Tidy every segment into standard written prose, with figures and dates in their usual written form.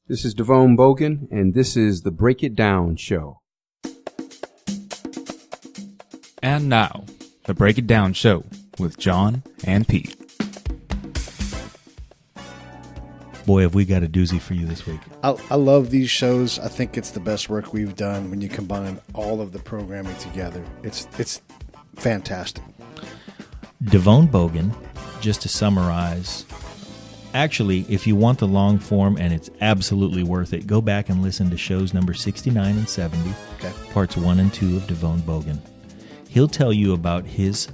This is DeVone Boggan, and this is the Break It Down Show. And now, the Break It Down Show with Jon and Pete. Boy, have we got a doozy for you this week. I love these shows. I think it's the best work we've done when you combine all of the programming together. It's fantastic. DeVone Boggan, just to summarize, actually, if you want the long form and it's absolutely worth it, go back and listen to shows number 69 and 70, parts 1 and 2 of DeVone Boggan. He'll tell you about his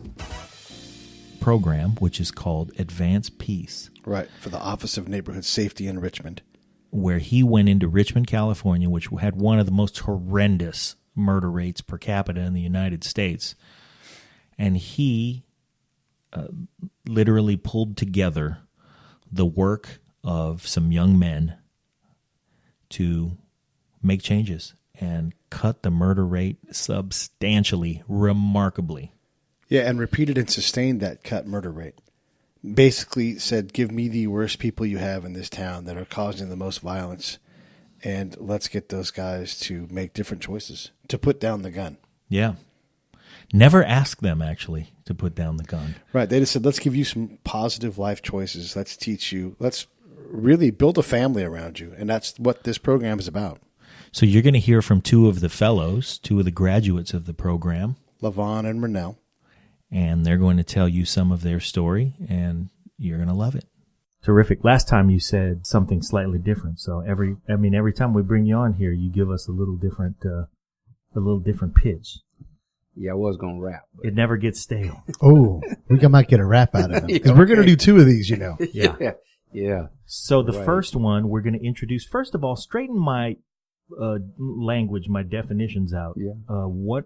program, which is called Advance Peace. Right, for the Office of Neighborhood Safety in Richmond. Where he went into Richmond, California, which had one of the most horrendous murder rates per capita in the United States. And he literally pulled together the work of some young men to make changes and cut the murder rate substantially, remarkably. Yeah, and repeated and sustained that cut murder rate. Basically said, give me the worst people you have in this town that are causing the most violence, and let's get those guys to make different choices, to put down the gun. Yeah. Never ask them, actually, to put down the gun. Right. They just said, let's give you some positive life choices. Let's teach you. Let's really build a family around you, and that's what this program is about. So you're going to hear from two of the fellows, two of the graduates of the program. LeVon and Renel. And they're going to tell you some of their story, and you're going to love it. Terrific. Last time you said something slightly different. So every time we bring you on here, you give us a little different pitch. Yeah, I was going to rap. It never gets stale. Oh, we might get a rap out of him. Because we're going to do two of these, you know. Yeah. So the first one we're going to introduce, first of all, straighten my language, my definitions out. Yeah. What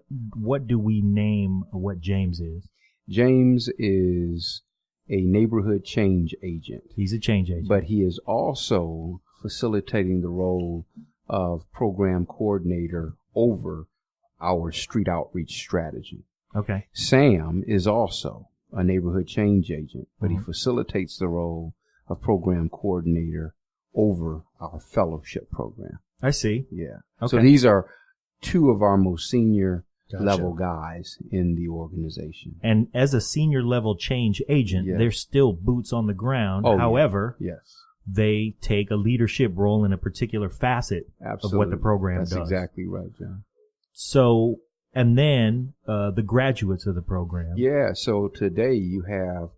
do we name what James is? James is a neighborhood change agent. He's a change agent. But he is also facilitating the role of program coordinator over our street outreach strategy. Okay. Sam is also a neighborhood change agent, but he facilitates the role of program coordinator over our fellowship program. I see. Yeah. Okay. So these are two of our most senior level guys in the organization. And as a senior level change agent, they're still boots on the ground. However, they take a leadership role in a particular facet of what the program does. That's exactly right, John. So, and then the graduates of the program. Yeah, so today you have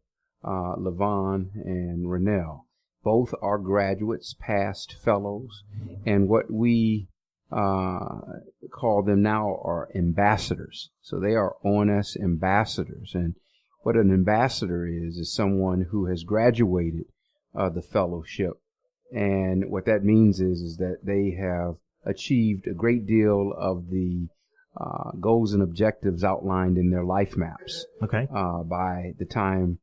LeVon and Renel. Both are graduates, past fellows, and what we call them now are ambassadors. So they are ONS ambassadors. And what an ambassador is someone who has graduated the fellowship. And what that means is that they have achieved a great deal of the goals and objectives outlined in their life maps. Okay. By the time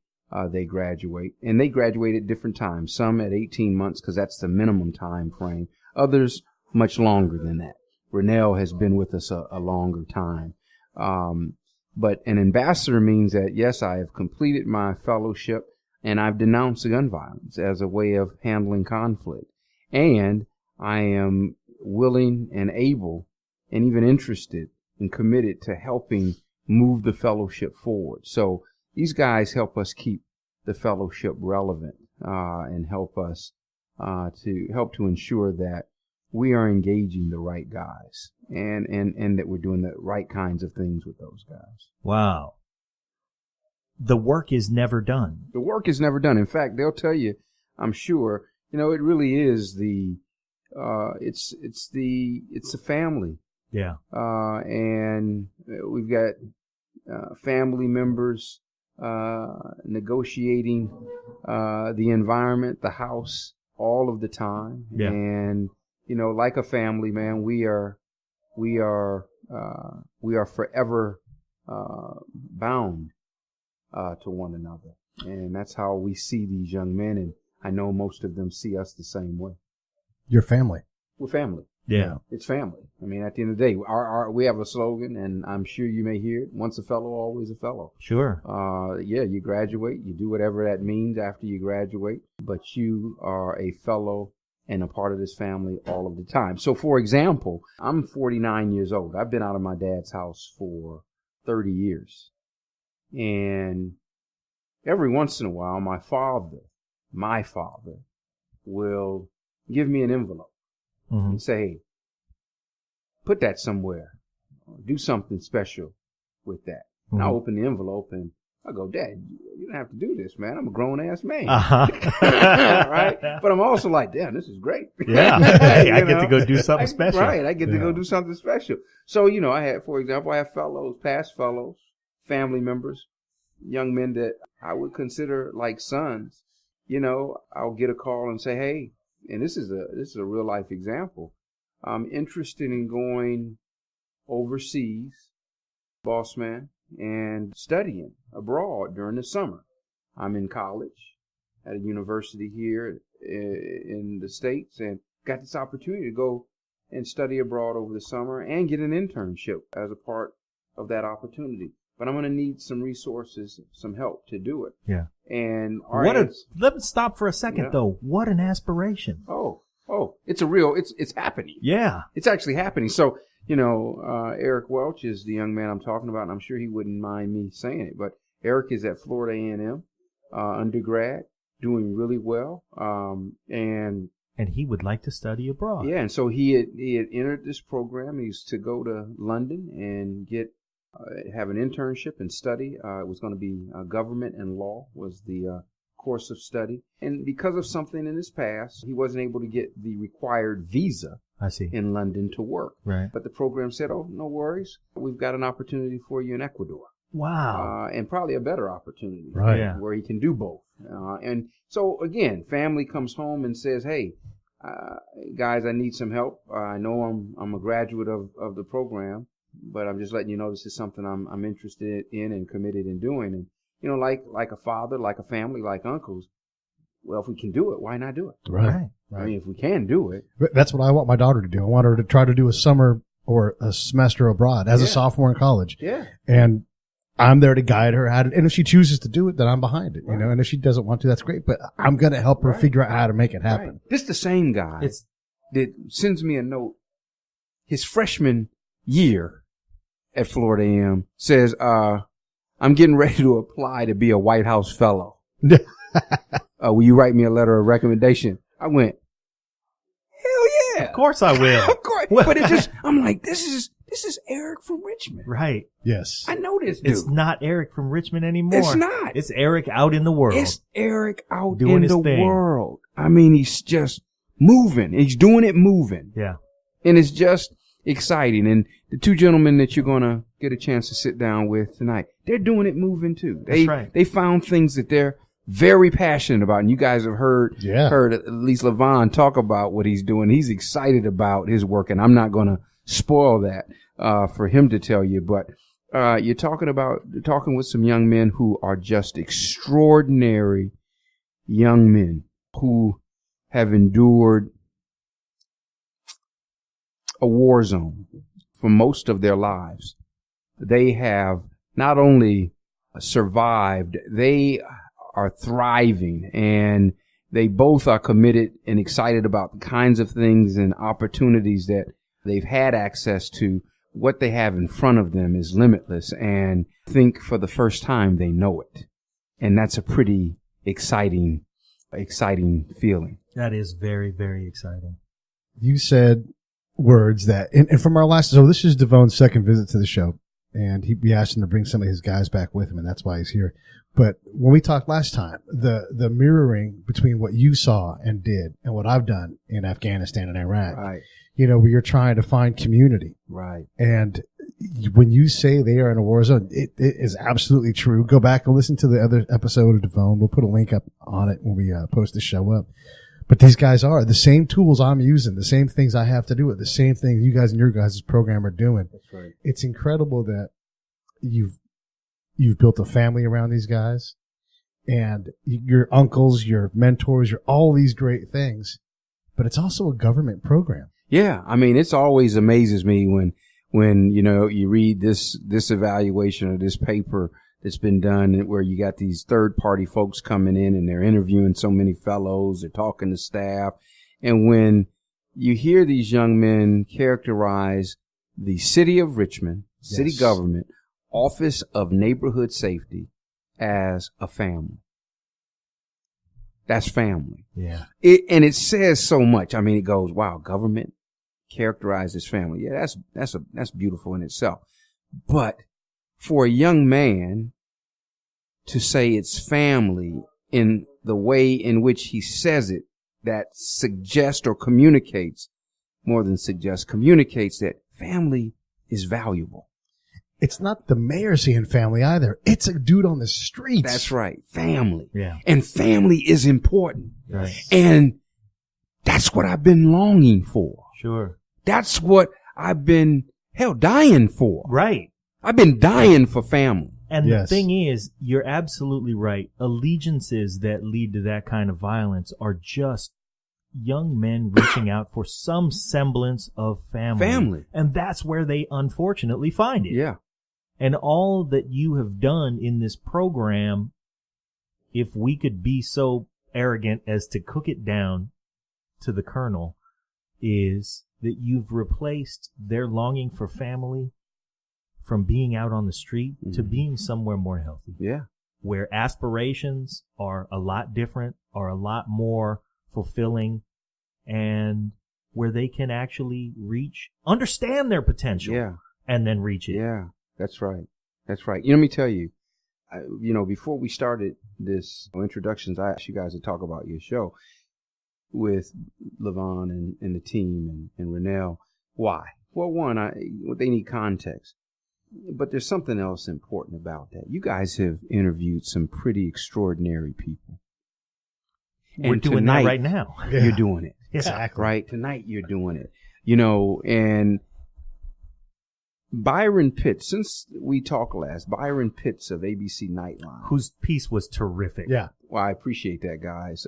they graduate. And they graduate at different times, some at 18 months because that's the minimum time frame. Others much longer than that. Renel has been with us a longer time. But an ambassador means that, yes, I have completed my fellowship and I've denounced gun violence as a way of handling conflict. And I am willing and able and even interested and committed to helping move the fellowship forward. So these guys help us keep the fellowship relevant and help us to ensure that we are engaging the right guys and that we're doing the right kinds of things with those guys. Wow. The work is never done. The work is never done. In fact, they'll tell you, I'm sure, it really is it's a family. Yeah. And we've got family members negotiating the environment, the house, all of the time. Yeah. And like a family, man, we are forever bound to one another, and that's how we see these young men. And I know most of them see us the same way. Your family. We're family. Yeah. It's family. I mean, at the end of the day, we have a slogan, and I'm sure you may hear it: once a fellow, always a fellow. Sure. You graduate, you do whatever that means after you graduate, but you are a fellow and a part of this family all of the time. So, for example, I'm 49 years old. I've been out of my dad's house for 30 years. And every once in a while, my father will give me an envelope and say, hey, put that somewhere. Do something special with that. And I open the envelope and I go, Dad, you don't have to do this, man. I'm a grown-ass man. Right? But I'm also like, damn, this is great. Yeah. Hey, I get to go do something special. Right. I get to go do something special. So, for example, I have fellows, past fellows, family members, young men that I would consider like sons. I'll get a call and say, hey, and this is a real life example. I'm interested in going overseas, boss man, and studying abroad during the summer. I'm in college at a university here in the States and got this opportunity to go and study abroad over the summer and get an internship as a part of that opportunity. But I'm going to need some resources, some help to do it. Yeah. And let's stop for a second though. What an aspiration. Oh, it's happening. Yeah. It's actually happening. So, Eric Welch is the young man I'm talking about, and I'm sure he wouldn't mind me saying it, but Eric is at Florida A&M, undergrad, doing really well. And he would like to study abroad. Yeah. And so he had entered this program. He's to go to London and have an internship and study. It was going to be government and law was the course of study. And because of something in his past, he wasn't able to get the required visa in London to work. Right. But the program said, oh, no worries. We've got an opportunity for you in Ecuador. Wow. And probably a better opportunity. Right. Yeah. Where he can do both. And so, again, family comes home and says, hey, guys, I need some help. I know I'm a graduate of the program, but I'm just letting you know this is something I'm interested in and committed in doing. And, like a father, like a family, like uncles, well, if we can do it, why not do it? Right. I mean, if we can do it. That's what I want my daughter to do. I want her to try to do a summer or a semester abroad as a sophomore in college. Yeah. And I'm there to guide her how to, and if she chooses to do it, then I'm behind it, and if she doesn't want to, that's great, but I'm going to help her figure out how to make it happen. Right. This is the same guy that sends me a note his freshman year at Florida A&M says, I'm getting ready to apply to be a White House fellow. Will you write me a letter of recommendation? I went, hell yeah. Of course I will. Of course. But I'm like, this is Eric from Richmond. Right. Yes. I know this dude. It's not Eric from Richmond anymore. It's not. It's Eric out in the world. It's Eric out doing in the thing. world. I mean, he's just moving. He's doing it moving. Yeah. And it's just exciting. And the two gentlemen that you're going to get a chance to sit down with tonight, they're doing it moving too. That's right. They found things that they're very passionate about. And you guys have heard at least LeVon talk about what he's doing. He's excited about his work. And I'm not going to spoil that for him to tell you. But you're talking with some young men who are just extraordinary young men who have endured a war zone for most of their lives. They have not only survived, they are thriving, and they both are committed and excited about the kinds of things and opportunities that they've had access to. What they have in front of them is limitless, and I think for the first time they know it. And that's a pretty exciting feeling. That is very, very exciting. You said words that, and from our last, so this is DeVone's second visit to the show, and we asked him to bring some of his guys back with him, and that's why he's here. But when we talked last time, the mirroring between what you saw and did and what I've done in Afghanistan and Iraq, Right. Where you're trying to find community. Right. And when you say they are in a war zone, it is absolutely true. Go back and listen to the other episode of DeVone. We'll put a link up on it when we post the show up. But these guys are the same tools I'm using, the same things I have to do it, the same things you guys and your guys' program are doing. That's right. It's incredible that you've built a family around these guys, and your uncles, your mentors, your all these great things. But it's also a government program. Yeah, I mean, it's always amazes me when you read this evaluation or this paper that's been done where you got these third party folks coming in and they're interviewing so many fellows, they're talking to staff, And when you hear these young men characterize the city of Richmond, city government, Office of Neighborhood Safety as a family. That's family. Yeah. And it says so much. I mean, it goes, wow, government characterized as family. Yeah, that's beautiful in itself. But for a young man to say it's family in the way in which he says it, that suggests or communicates, more than suggests, communicates that family is valuable. It's not the mayor seeing family either. It's a dude on the streets. That's right. Family. Yeah. And family is important. Right. And that's what I've been longing for. Sure. That's what I've been, dying for. Right. I've been dying for family. And Yes. the thing is, you're absolutely right. Allegiances that lead to that kind of violence are just young men reaching out for some semblance of family. And that's where they unfortunately find it. Yeah. And all that you have done in this program, if we could be so arrogant as to cook it down to the kernel, is that you've replaced their longing for family from being out on the street to being somewhere more healthy. Yeah. Where aspirations are a lot different, are a lot more fulfilling, and where they can actually understand their potential, Yeah. and then reach it. Yeah. That's right. That's right. Let me tell you, before we started this introductions, I asked you guys to talk about your show with LeVon and the team and Renel. Why? Well, one, they need context. But there's something else important about that. You guys have interviewed some pretty extraordinary people. We're doing that right now. You're doing it. Exactly. Right? Tonight you're doing it. And Byron Pitts, since we talked last, Byron Pitts of ABC Nightline. Whose piece was terrific. Yeah. Well, I appreciate that, guys.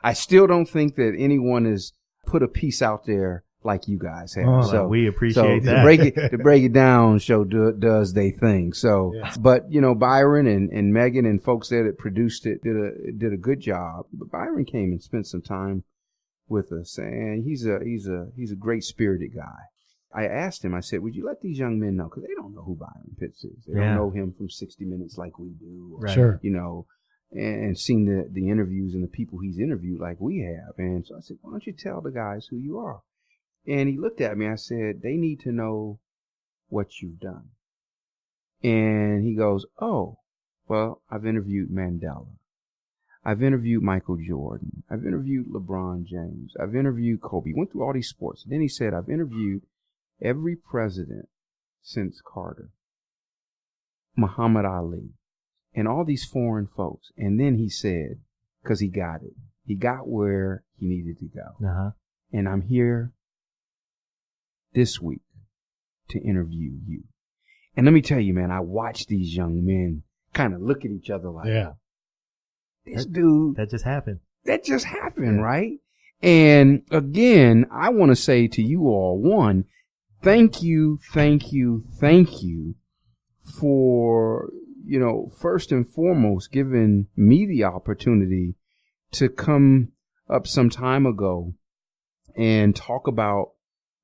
I still don't think that anyone has put a piece out there like you guys have. Oh, so we appreciate that. To break it down, show does they thing. So, Yes. but Byron and Megan and folks there that produced it did a good job. But Byron came and spent some time with us, and he's a great spirited guy. I asked him, I said, would you let these young men know? Because they don't know who Byron Pitts is. They don't know him from 60 Minutes like we do. Right. Sure. And seen the interviews and the people he's interviewed like we have. And so I said, why don't you tell the guys who you are? And he looked at me. I said, they need to know what you've done. And he goes, oh, well, I've interviewed Mandela. I've interviewed Michael Jordan. I've interviewed LeBron James. I've interviewed Kobe. Went through all these sports. And then he said, I've interviewed every president since Carter, Muhammad Ali, and all these foreign folks. And then he said, because he got it. He got where he needed to go. Uh-huh. And I'm here this week to interview you. And let me tell you, man, I watched these young men kind of look at each other like, Yeah. this dude, That just happened. that just happened, right? And again, I want to say to you all, one, thank you for, first and foremost, giving me the opportunity to come up some time ago and talk about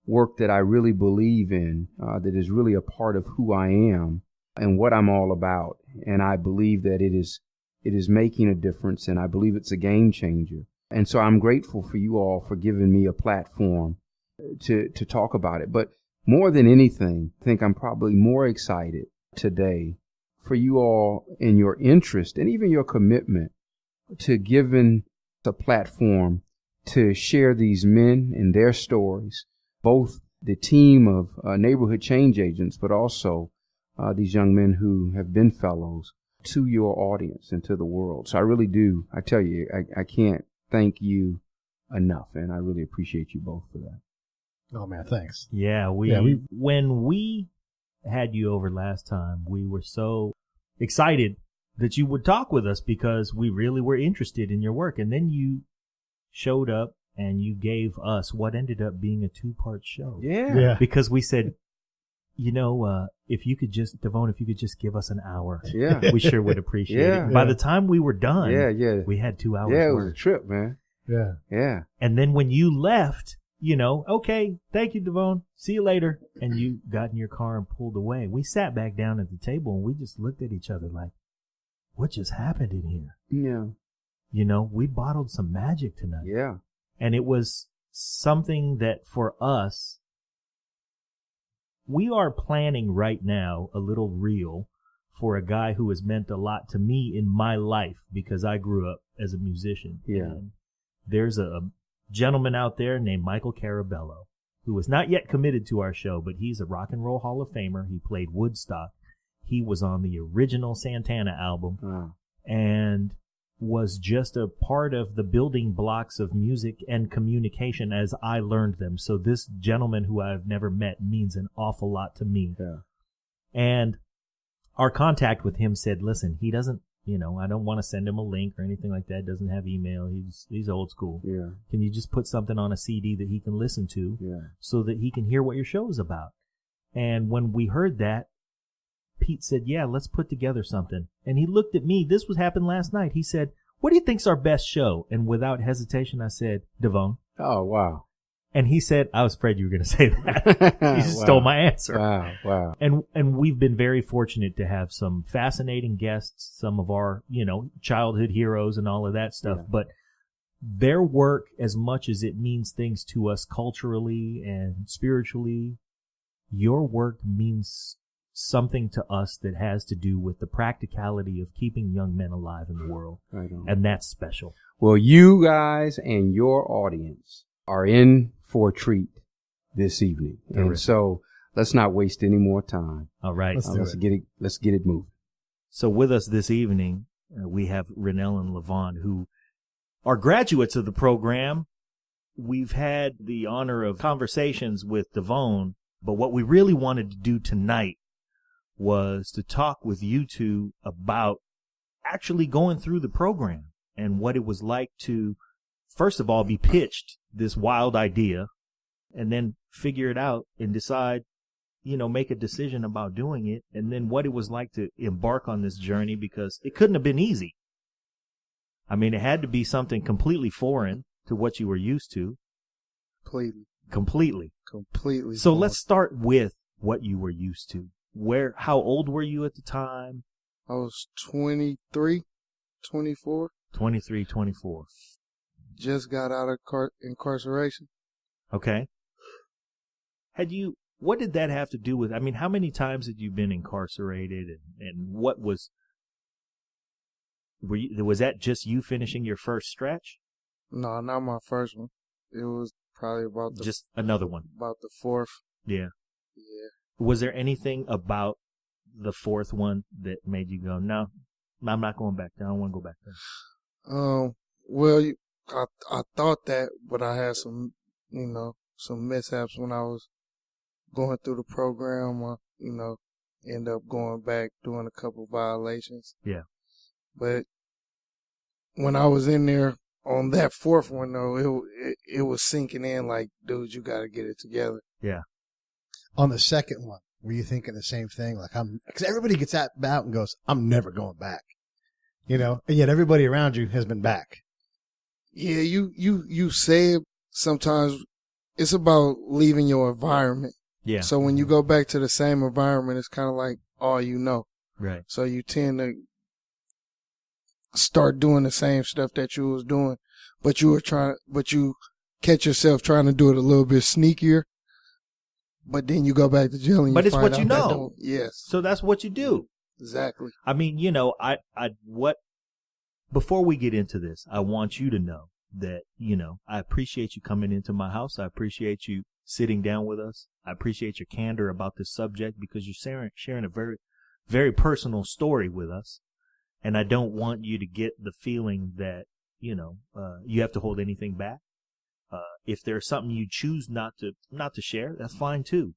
work that I really believe in, that is really a part of who I am and what I'm all about. And I believe that it is making a difference, and I believe it's a game changer. And so I'm grateful for you all for giving me a platform to talk about it. But more than anything, I think I'm probably more excited today for you all in your interest and even your commitment to giving a platform to share these men and their stories, both the team of neighborhood change agents, but also these young men who have been fellows, to your audience and to the world. So I really do. I tell you, I can't thank you enough, and I really appreciate you both for that. Oh man, thanks. Yeah, when we had you over last time, we were so excited that you would talk with us because we really were interested in your work. And then you showed up and you gave us what ended up being a 2-part show. Yeah. Because we said, if you could just, DeVone, if you could just give us an hour, Yeah. we sure would appreciate Yeah. it. By the time we were done, Yeah. we had 2 hours Yeah, it was worth. a trip, man. Yeah. Yeah. And then when you left, okay, thank you, DeVone. See you later. And you got in your car and pulled away. We sat back down at the table and we just looked at each other like, what just happened in here? Yeah. We bottled some magic tonight. Yeah. And it was something that for us, we are planning right now a little reel for a guy who has meant a lot to me in my life because I grew up as a musician. Yeah. And there's a gentleman out there named Michael Carabello who is not yet committed to our show, but he's a Rock and Roll Hall of Famer. He played Woodstock. He was on the original Santana album. Wow. And was just a part of the building blocks of music and communication as I learned them. So this gentleman who I've never met means an awful lot to me. Yeah. And our contact with him said, listen, he doesn't, I don't want to send him a link or anything like that. Doesn't have email. He's old school. Yeah. Can you just put something on a CD that he can listen to so that he can hear what your show is about? And when we heard that, Pete said, yeah, let's put together something. And he looked at me. This was happened last night. He said, what do you think's our best show? And without hesitation, I said, DeVone. Oh, wow. And he said, I was afraid you were going to say that. He just stole my answer. Wow. And we've been very fortunate to have some fascinating guests, some of our, childhood heroes and all of that stuff. Yeah. But their work, as much as it means things to us culturally and spiritually, your work means something to us that has to do with the practicality of keeping young men alive in the world. Right on. And that's special. Well, you guys and your audience are in for a treat this evening. Terrific. And so let's not waste any more time. All right. Let's get it moving. So with us this evening, we have Renel and LeVon, who are graduates of the program. We've had the honor of conversations with DeVone, but what we really wanted to do tonight was to talk with you two about actually going through the program and what it was like to, first of all, be pitched this wild idea and then figure it out and decide, make a decision about doing it, and then what it was like to embark on this journey, because it couldn't have been easy. I mean, it had to be something completely foreign to what you were used to. Completely. So foreign. Let's start with what you were used to. How old were you at the time? I was 23, 24. 23, 24. Just got out of incarceration. Okay. What did that have to do with, how many times had you been incarcerated, and what was that just you finishing your first stretch? No, not my first one. It was probably just another one. About the fourth. Yeah. Yeah. Was there anything about the fourth one that made you go, no, I'm not going back there. I don't want to go back there? Well, I thought that, but I had some mishaps when I was going through the program. End up going back, doing a couple violations. Yeah. But when I was in there on that fourth one, though, it was sinking in like, dude, you got to get it together. Yeah. On the second one, were you thinking the same thing? Like, because everybody gets out and goes, I'm never going back. And yet everybody around you has been back. Yeah, you say it sometimes. It's about leaving your environment. Yeah. So when you go back to the same environment, it's kind of like all you know. Right. So you tend to start doing the same stuff that you was doing, but you catch yourself trying to do it a little bit sneakier. But then you go back to jail and but you it's find what out you know. Yes. So that's what you do. Exactly. Before we get into this, I want you to know that, I appreciate you coming into my house. I appreciate you sitting down with us. I appreciate your candor about this subject, because you're sharing a very, very personal story with us. And I don't want you to get the feeling that, you have to hold anything back. If there's something you choose not to share, that's fine too.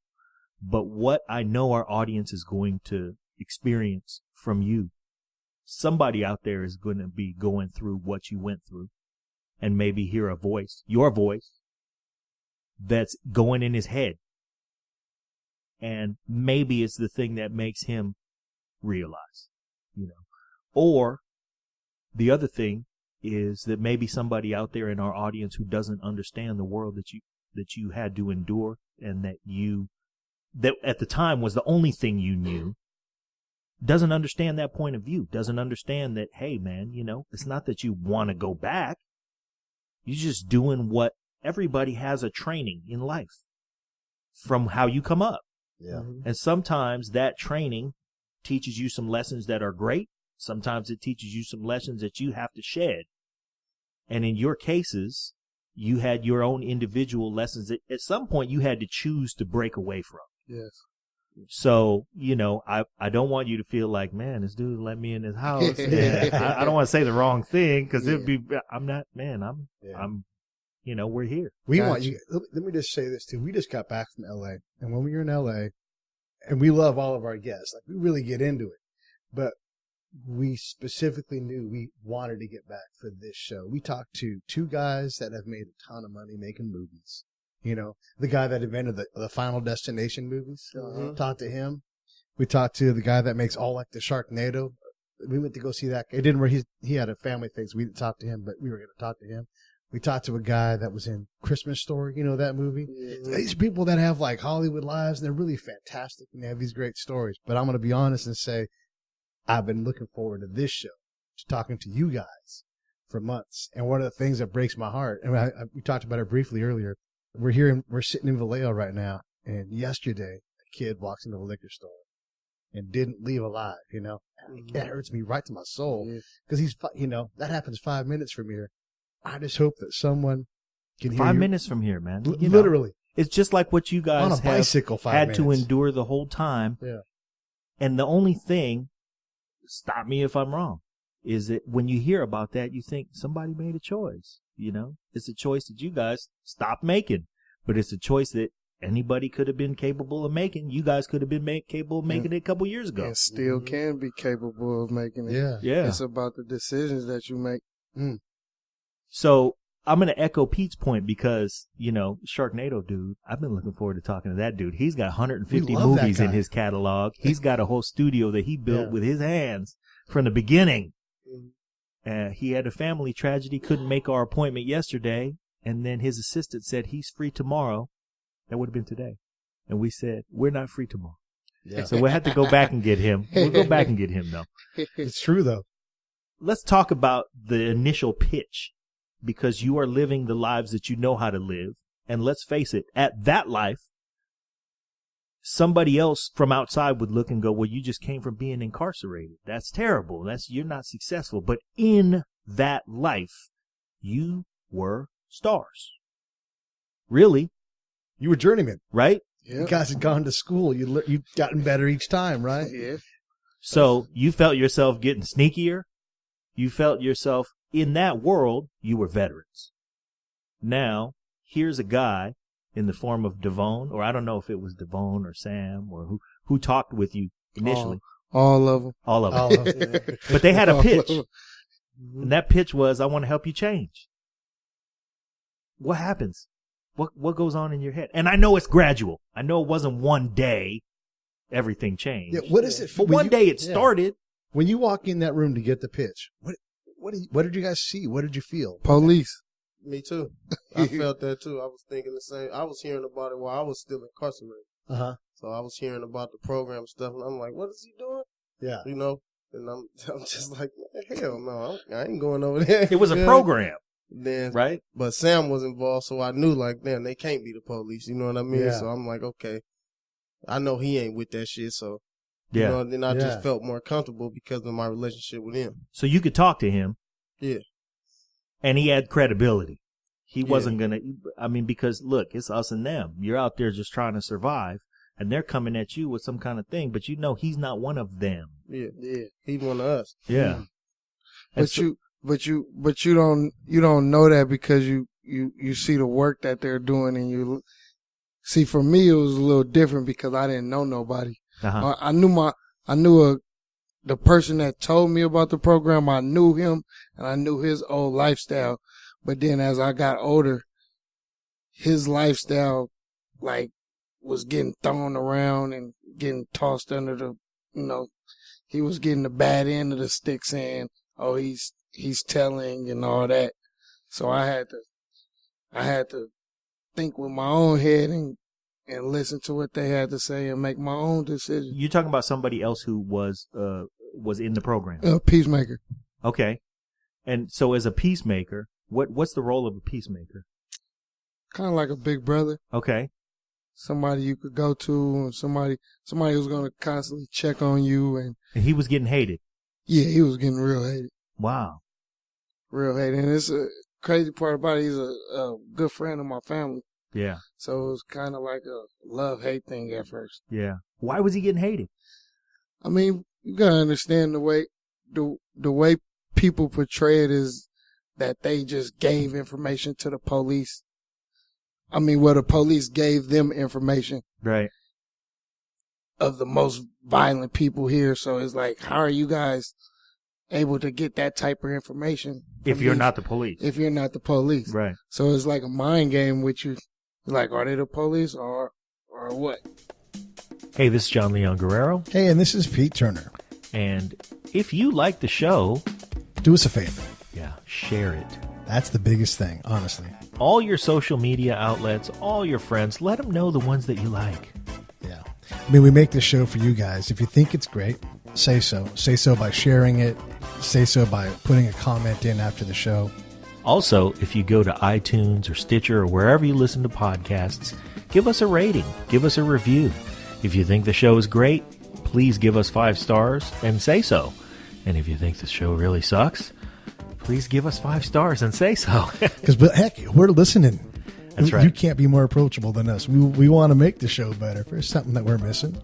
But what I know our audience is going to experience from you, somebody out there is going to be going through what you went through, and maybe hear your voice, that's going in his head. And maybe it's the thing that makes him realize, or the other thing is that maybe somebody out there in our audience who doesn't understand the world that you had to endure, and that at the time was the only thing you knew, doesn't understand that point of view, doesn't understand that, hey man, it's not that you want to go back. You're just doing what everybody has a training in life from how you come up. Yeah. And sometimes that training teaches you some lessons that are great. Sometimes it teaches you some lessons that you have to shed. And in your cases, you had your own individual lessons that at some point you had to choose to break away from. Yes. So, I don't want you to feel like, man, this dude let me in his house. And I don't want to say the wrong thing because I'm not, man, I'm, we're here. We want you. Let me just say this too. We just got back from LA, and when we were in LA, and we love all of our guests, like we really get into it, but we specifically knew we wanted to get back for this show. We talked to two guys that have made a ton of money making movies. The guy that invented the Final Destination movies. Talked to him. We talked to the guy that makes all like the Sharknado. We went to go see that. It didn't. He had a family thing, so we didn't talk to him, but we were going to talk to him. We talked to a guy that was in Christmas Story, that movie. Mm-hmm. These people that have like Hollywood lives, and they're really fantastic, and they have these great stories. But I'm going to be honest and say, I've been looking forward to this show, to talking to you guys for months. And one of the things that breaks my heart, and we talked about it briefly earlier, we're sitting in Vallejo right now, and yesterday a kid walks into a liquor store and didn't leave alive, That hurts me right to my soul because he's, that happens 5 minutes from here. I just hope that someone can hear 5 minutes from here, man. Literally. It's just like what you guys on a bicycle, had to endure the whole time. Yeah. And the only thing, stop me if I'm wrong, is that when you hear about that, you think somebody made a choice. It's a choice that you guys stopped making, but it's a choice that anybody could have been capable of making. You guys could have been capable of making it a couple years ago. And still can be capable of making it. Yeah. It's about the decisions that you make. So I'm going to echo Pete's point because, Sharknado dude, I've been looking forward to talking to that dude. He's got 150 movies in his catalog. He's got a whole studio that he built with his hands from the beginning. He had a family tragedy, couldn't make our appointment yesterday, and then his assistant said he's free tomorrow. That would have been today. And we said, we're not free tomorrow. Yeah. So we'll have to go back and get him. We'll go back and get him, though. It's true, though. Let's talk about the initial pitch, because you are living the lives that you know how to live. And let's face it, at that life, somebody else from outside would look and go, well, you just came from being incarcerated. That's terrible. You're not successful. But in that life, you were stars. Really? You were journeyman. Right? You guys had gone to school. You've gotten better each time, right? Yeah. So you felt yourself getting sneakier. You felt yourself in that world, you were veterans. Now, here's a guy in the form of DeVone, or I don't know if it was DeVone or Sam or who talked with you initially. All of them. All of them. But they had a pitch. And that pitch was, I want to help you change. What happens? What goes on in your head? And I know it's gradual. I know it wasn't one day everything changed. Yeah, what is it? But one day it started. When you walk in that room to get the pitch, what did you guys see? What did you feel? Police. Me too. I felt that too. I was thinking the same. I was hearing about it while I was still incarcerated. So I was hearing about the program stuff, and I'm like, what is he doing? Yeah. And I'm just like, hell no, I ain't going over there. It was a program. Then, right? But Sam was involved, so I knew, like, damn, they can't be the police. You know what I mean? Yeah. So I'm like, okay, I know he ain't with that shit, so. Yeah. Then I just felt more comfortable because of my relationship with him. So you could talk to him. Yeah. And he had credibility. He wasn't going to, because look, it's us and them. You're out there just trying to survive, and they're coming at you with some kind of thing, but he's not one of them. Yeah. He's one of us. Yeah. But you don't know that because you see the work that they're doing, and you see, for me, it was a little different because I didn't know nobody. I knew the person that told me about the program. I knew him and I knew his old lifestyle. But then as I got older, his lifestyle was getting thrown around and getting tossed under the, he was getting the bad end of the stick, saying, oh, he's he's telling and all that. So I had to think with my own head and listen to what they had to say and make my own decision. You're talking about somebody else who was in the program. A peacemaker. Okay. And so as a peacemaker, what's the role of a peacemaker? Kind of like a big brother. Okay. Somebody you could go to, and somebody who's going to constantly check on you. And he was getting hated. Yeah, he was getting real hated. Wow. Real hated. And it's a crazy part about it. He's a good friend of my family. Yeah. So it was kind of like a love-hate thing at first. Yeah. Why was he getting hated? I mean, you got to understand the way people portray it is that they just gave information to the police. I mean, the police gave them information. Right. Of the most violent people here. So it's like, how are you guys able to get that type of information? If you're not the police. If you're not the police. Right. So it's like a mind game with you. Like, are they the police or what? Hey, this is John Leon Guerrero. Hey, and this is Pete Turner. And if you like the show, do us a favor. Yeah, share it. That's the biggest thing, honestly. All your social media outlets, all your friends, let them know the ones that you like. Yeah. I mean, we make this show for you guys. If you think it's great, say so. Say so by sharing it. Say so by putting a comment in after the show. Also, if you go to iTunes or Stitcher or wherever you listen to podcasts, give us a rating. Give us a review. If you think the show is great, please give us 5 stars and say so. And if you think the show really sucks, please give us 5 stars and say so. Because, heck, we're listening. That's right. You can't be more approachable than us. We want to make the show better. If there's something that we're missing,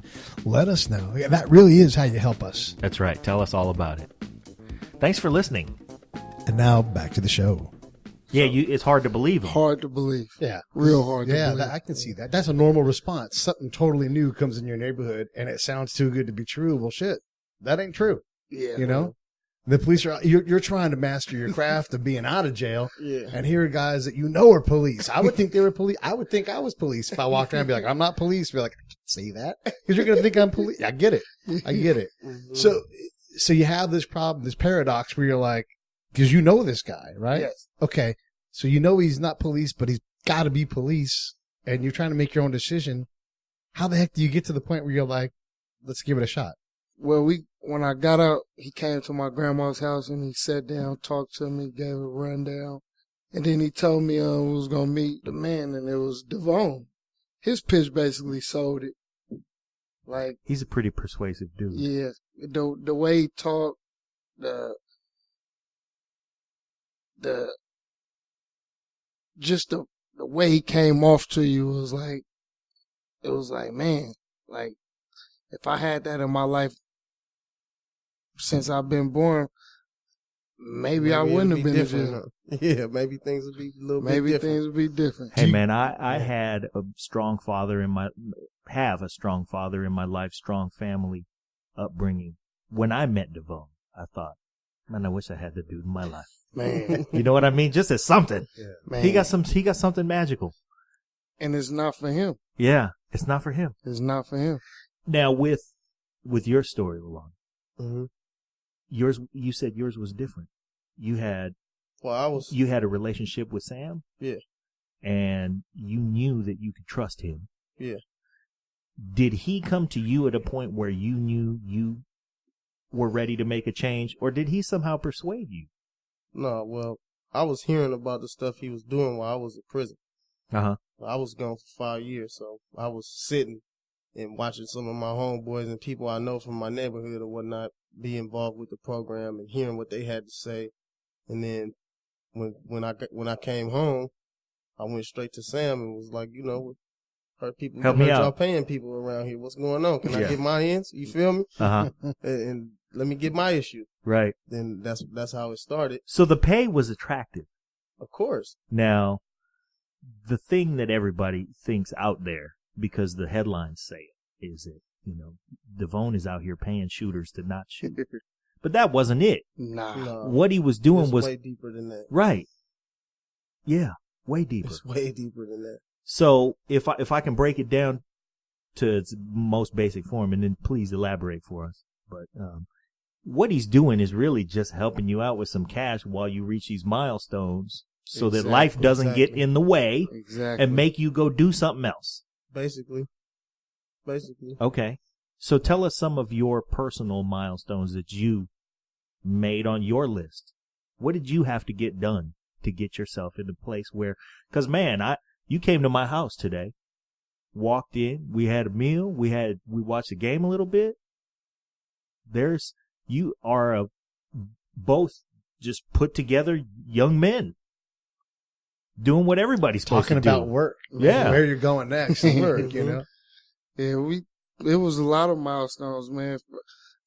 let us know. That really is how you help us. That's right. Tell us all about it. Thanks for listening. And now back to the show. Yeah, it's hard to believe them. Hard to believe. Yeah. Real hard to believe. Yeah, I can see that. That's a normal response. Something totally new comes in your neighborhood and it sounds too good to be true. Well, shit, that ain't true. Yeah. You know? Man. The police are, you're trying to master your craft of being out of jail. Yeah. And here are guys that you know are police. I would think they were police. I would think I was police if I walked around and be like, I'm not police. Be like, I can't say that. Because you're going to think I'm police. I get it. Mm-hmm. So you have this problem, this paradox where you're like, because you know this guy, right? Yes. Okay. So you know he's not police, but he's got to be police. And you're trying to make your own decision. How the heck do you get to the point where you're like, let's give it a shot? Well, when I got out, he came to my grandma's house and he sat down, talked to me, gave a rundown. And then he told me I was going to meet the man, and it was DeVone. His pitch basically sold it. Like, he's a pretty persuasive dude. Yeah. The way he talked, the way he came off to you was like, it was like, man, like, if I had that in my life since I've been born, maybe I wouldn't have been different. Yeah, maybe things would be a little bit different. Maybe things would be different. Hey, man, I had a strong father in my life, strong family upbringing. When I met DeVone, I thought, man, I wish I had that dude in my life. Man. You know what I mean? Just as something. Yeah. Man. He got something magical. And it's not for him. Yeah, it's not for him. It's not for him. Now, with your story, LeVon, mm-hmm. You said yours was different. You had a relationship with Sam. Yeah. And you knew that you could trust him. Yeah. Did he come to you at a point where you knew you were ready to make a change, or did he somehow persuade you? No, well, I was hearing about the stuff he was doing while I was in prison. Uh-huh. I was gone for 5 years, so I was sitting and watching some of my homeboys and people I know from my neighborhood or whatnot be involved with the program and hearing what they had to say. And then when I came home, I went straight to Sam and was like, heard people help me out. Y'all paying people around here. What's going on? Can I get my ends? You feel me? Uh-huh. and let me get my issue. Right. Then that's how it started. So the pay was attractive. Of course. Now, the thing that everybody thinks out there, because the headlines say it, is that, DeVone is out here paying shooters to not shoot. But that wasn't it. Nah. What he was doing was way deeper than that. Right. Yeah, way deeper. It's way deeper than that. So if I can break it down to its most basic form, and then please elaborate for us. But what he's doing is really just helping you out with some cash while you reach these milestones so that life doesn't get in the way and make you go do something else. Basically. Okay. So tell us some of your personal milestones that you made on your list. What did you have to get done to get yourself in a place where, because man, you came to my house today, walked in, we had a meal, we watched the game a little bit. You are both just put together young men doing what everybody's supposed to do. Talking about work. Yeah. Where you're going next and work, you know? Yeah, it was a lot of milestones, man.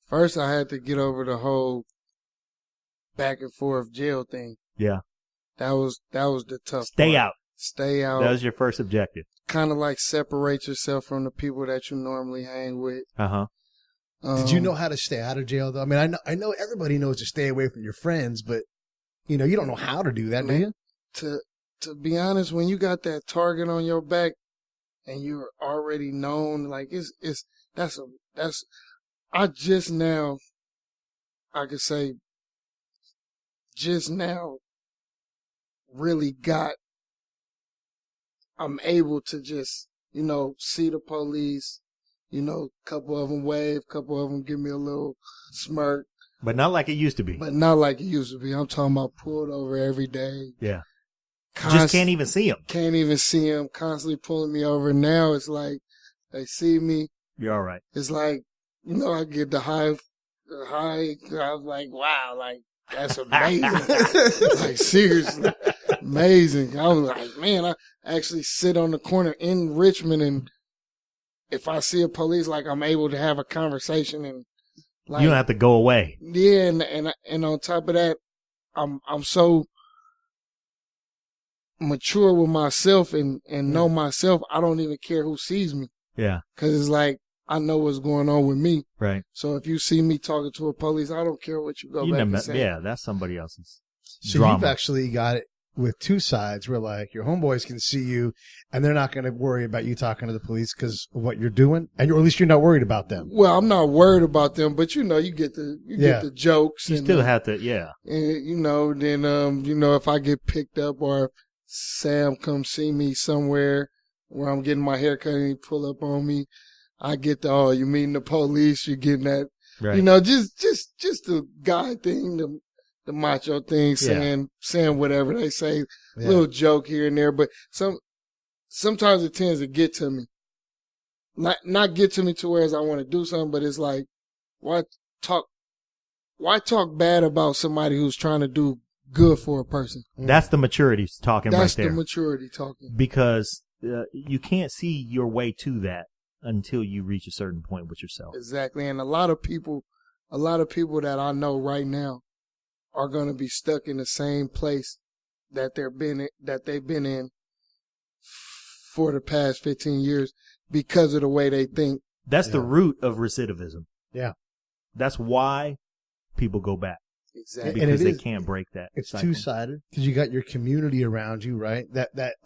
First, I had to get over the whole back and forth jail thing. Yeah. That was the tough Stay part. out. Stay out. That was your first objective. Kind of like separate yourself from the people that you normally hang with. Uh-huh. Did you know how to stay out of jail, though? I mean, I know everybody knows to stay away from your friends, but, you don't know how to do that, do you? To be honest, when you got that target on your back and you're already known, like I just now really I'm able to just, see the police, couple of them wave, couple of them give me a little smirk. But not like it used to be. But not like it used to be. I'm talking about pulled over every day. Yeah. Just can't even see them. Can't even see them. Constantly pulling me over. Now it's like they see me. You're all right. It's like, I get the high. I was like, wow, like, that's amazing. Like, seriously, amazing. I was like, man, I actually sit on the corner in Richmond, and if I see a police, like, I'm able to have a conversation, and like, you don't have to go away. Yeah, and on top of that, I'm so mature with myself and know myself. I don't even care who sees me. Yeah. 'Cause it's like, I know what's going on with me. Right. So if you see me talking to a police, I don't care what you go back and say. Yeah, that's somebody else's So drama. you've actually got it with two sides where, like, your homeboys can see you and they're not going to worry about you talking to the police because of what you're doing, or at least you're not worried about them. Well, I'm not worried about them, but you get the jokes. You and, still have to, yeah. And then if I get picked up or if Sam comes see me somewhere where I'm getting my hair cut and he pull up on me, I get you meeting the police, you're getting that, right. just the guy thing, the macho thing, saying whatever they say, little joke here and there, but sometimes it tends to get to me. Not get to me to where I want to do something, but it's like, why talk bad about somebody who's trying to do good for a person? That's the maturity talking right there. That's the maturity talking. Because you can't see your way to that until you reach a certain point with yourself. Exactly. And a lot of people that I know right now are going to be stuck in the same place that they've been in for the past 15 years because of the way they think. That's the root of recidivism. Yeah. That's why people go back. Exactly. Because they can't break that. It's cycle. two-sided because you got your community around you, right?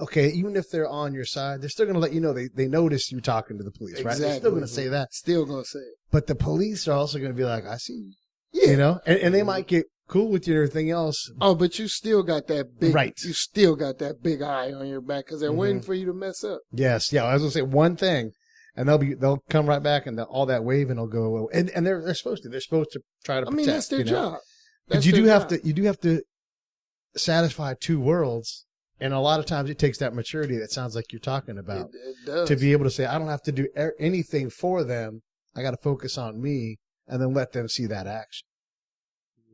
Okay, even if they're on your side, they're still going to let you know they notice you talking to the police, right? They're still going to say that. Still going to say it. But the police are also going to be like, I see you. Yeah. And they might get cool with you and everything else. Oh, but you still got that big, right. You still got that big eye on your back because they're waiting for you to mess up. Yes. Yeah. I was going to say one thing. And they'll come right back and all that waving will go away. And they're supposed to. They're supposed to try to protect. I mean, that's their job. But you do have to satisfy two worlds, and a lot of times it takes that maturity that sounds like you're talking about it does. To be able to say, I don't have to do anything for them. I got to focus on me, and then let them see that action.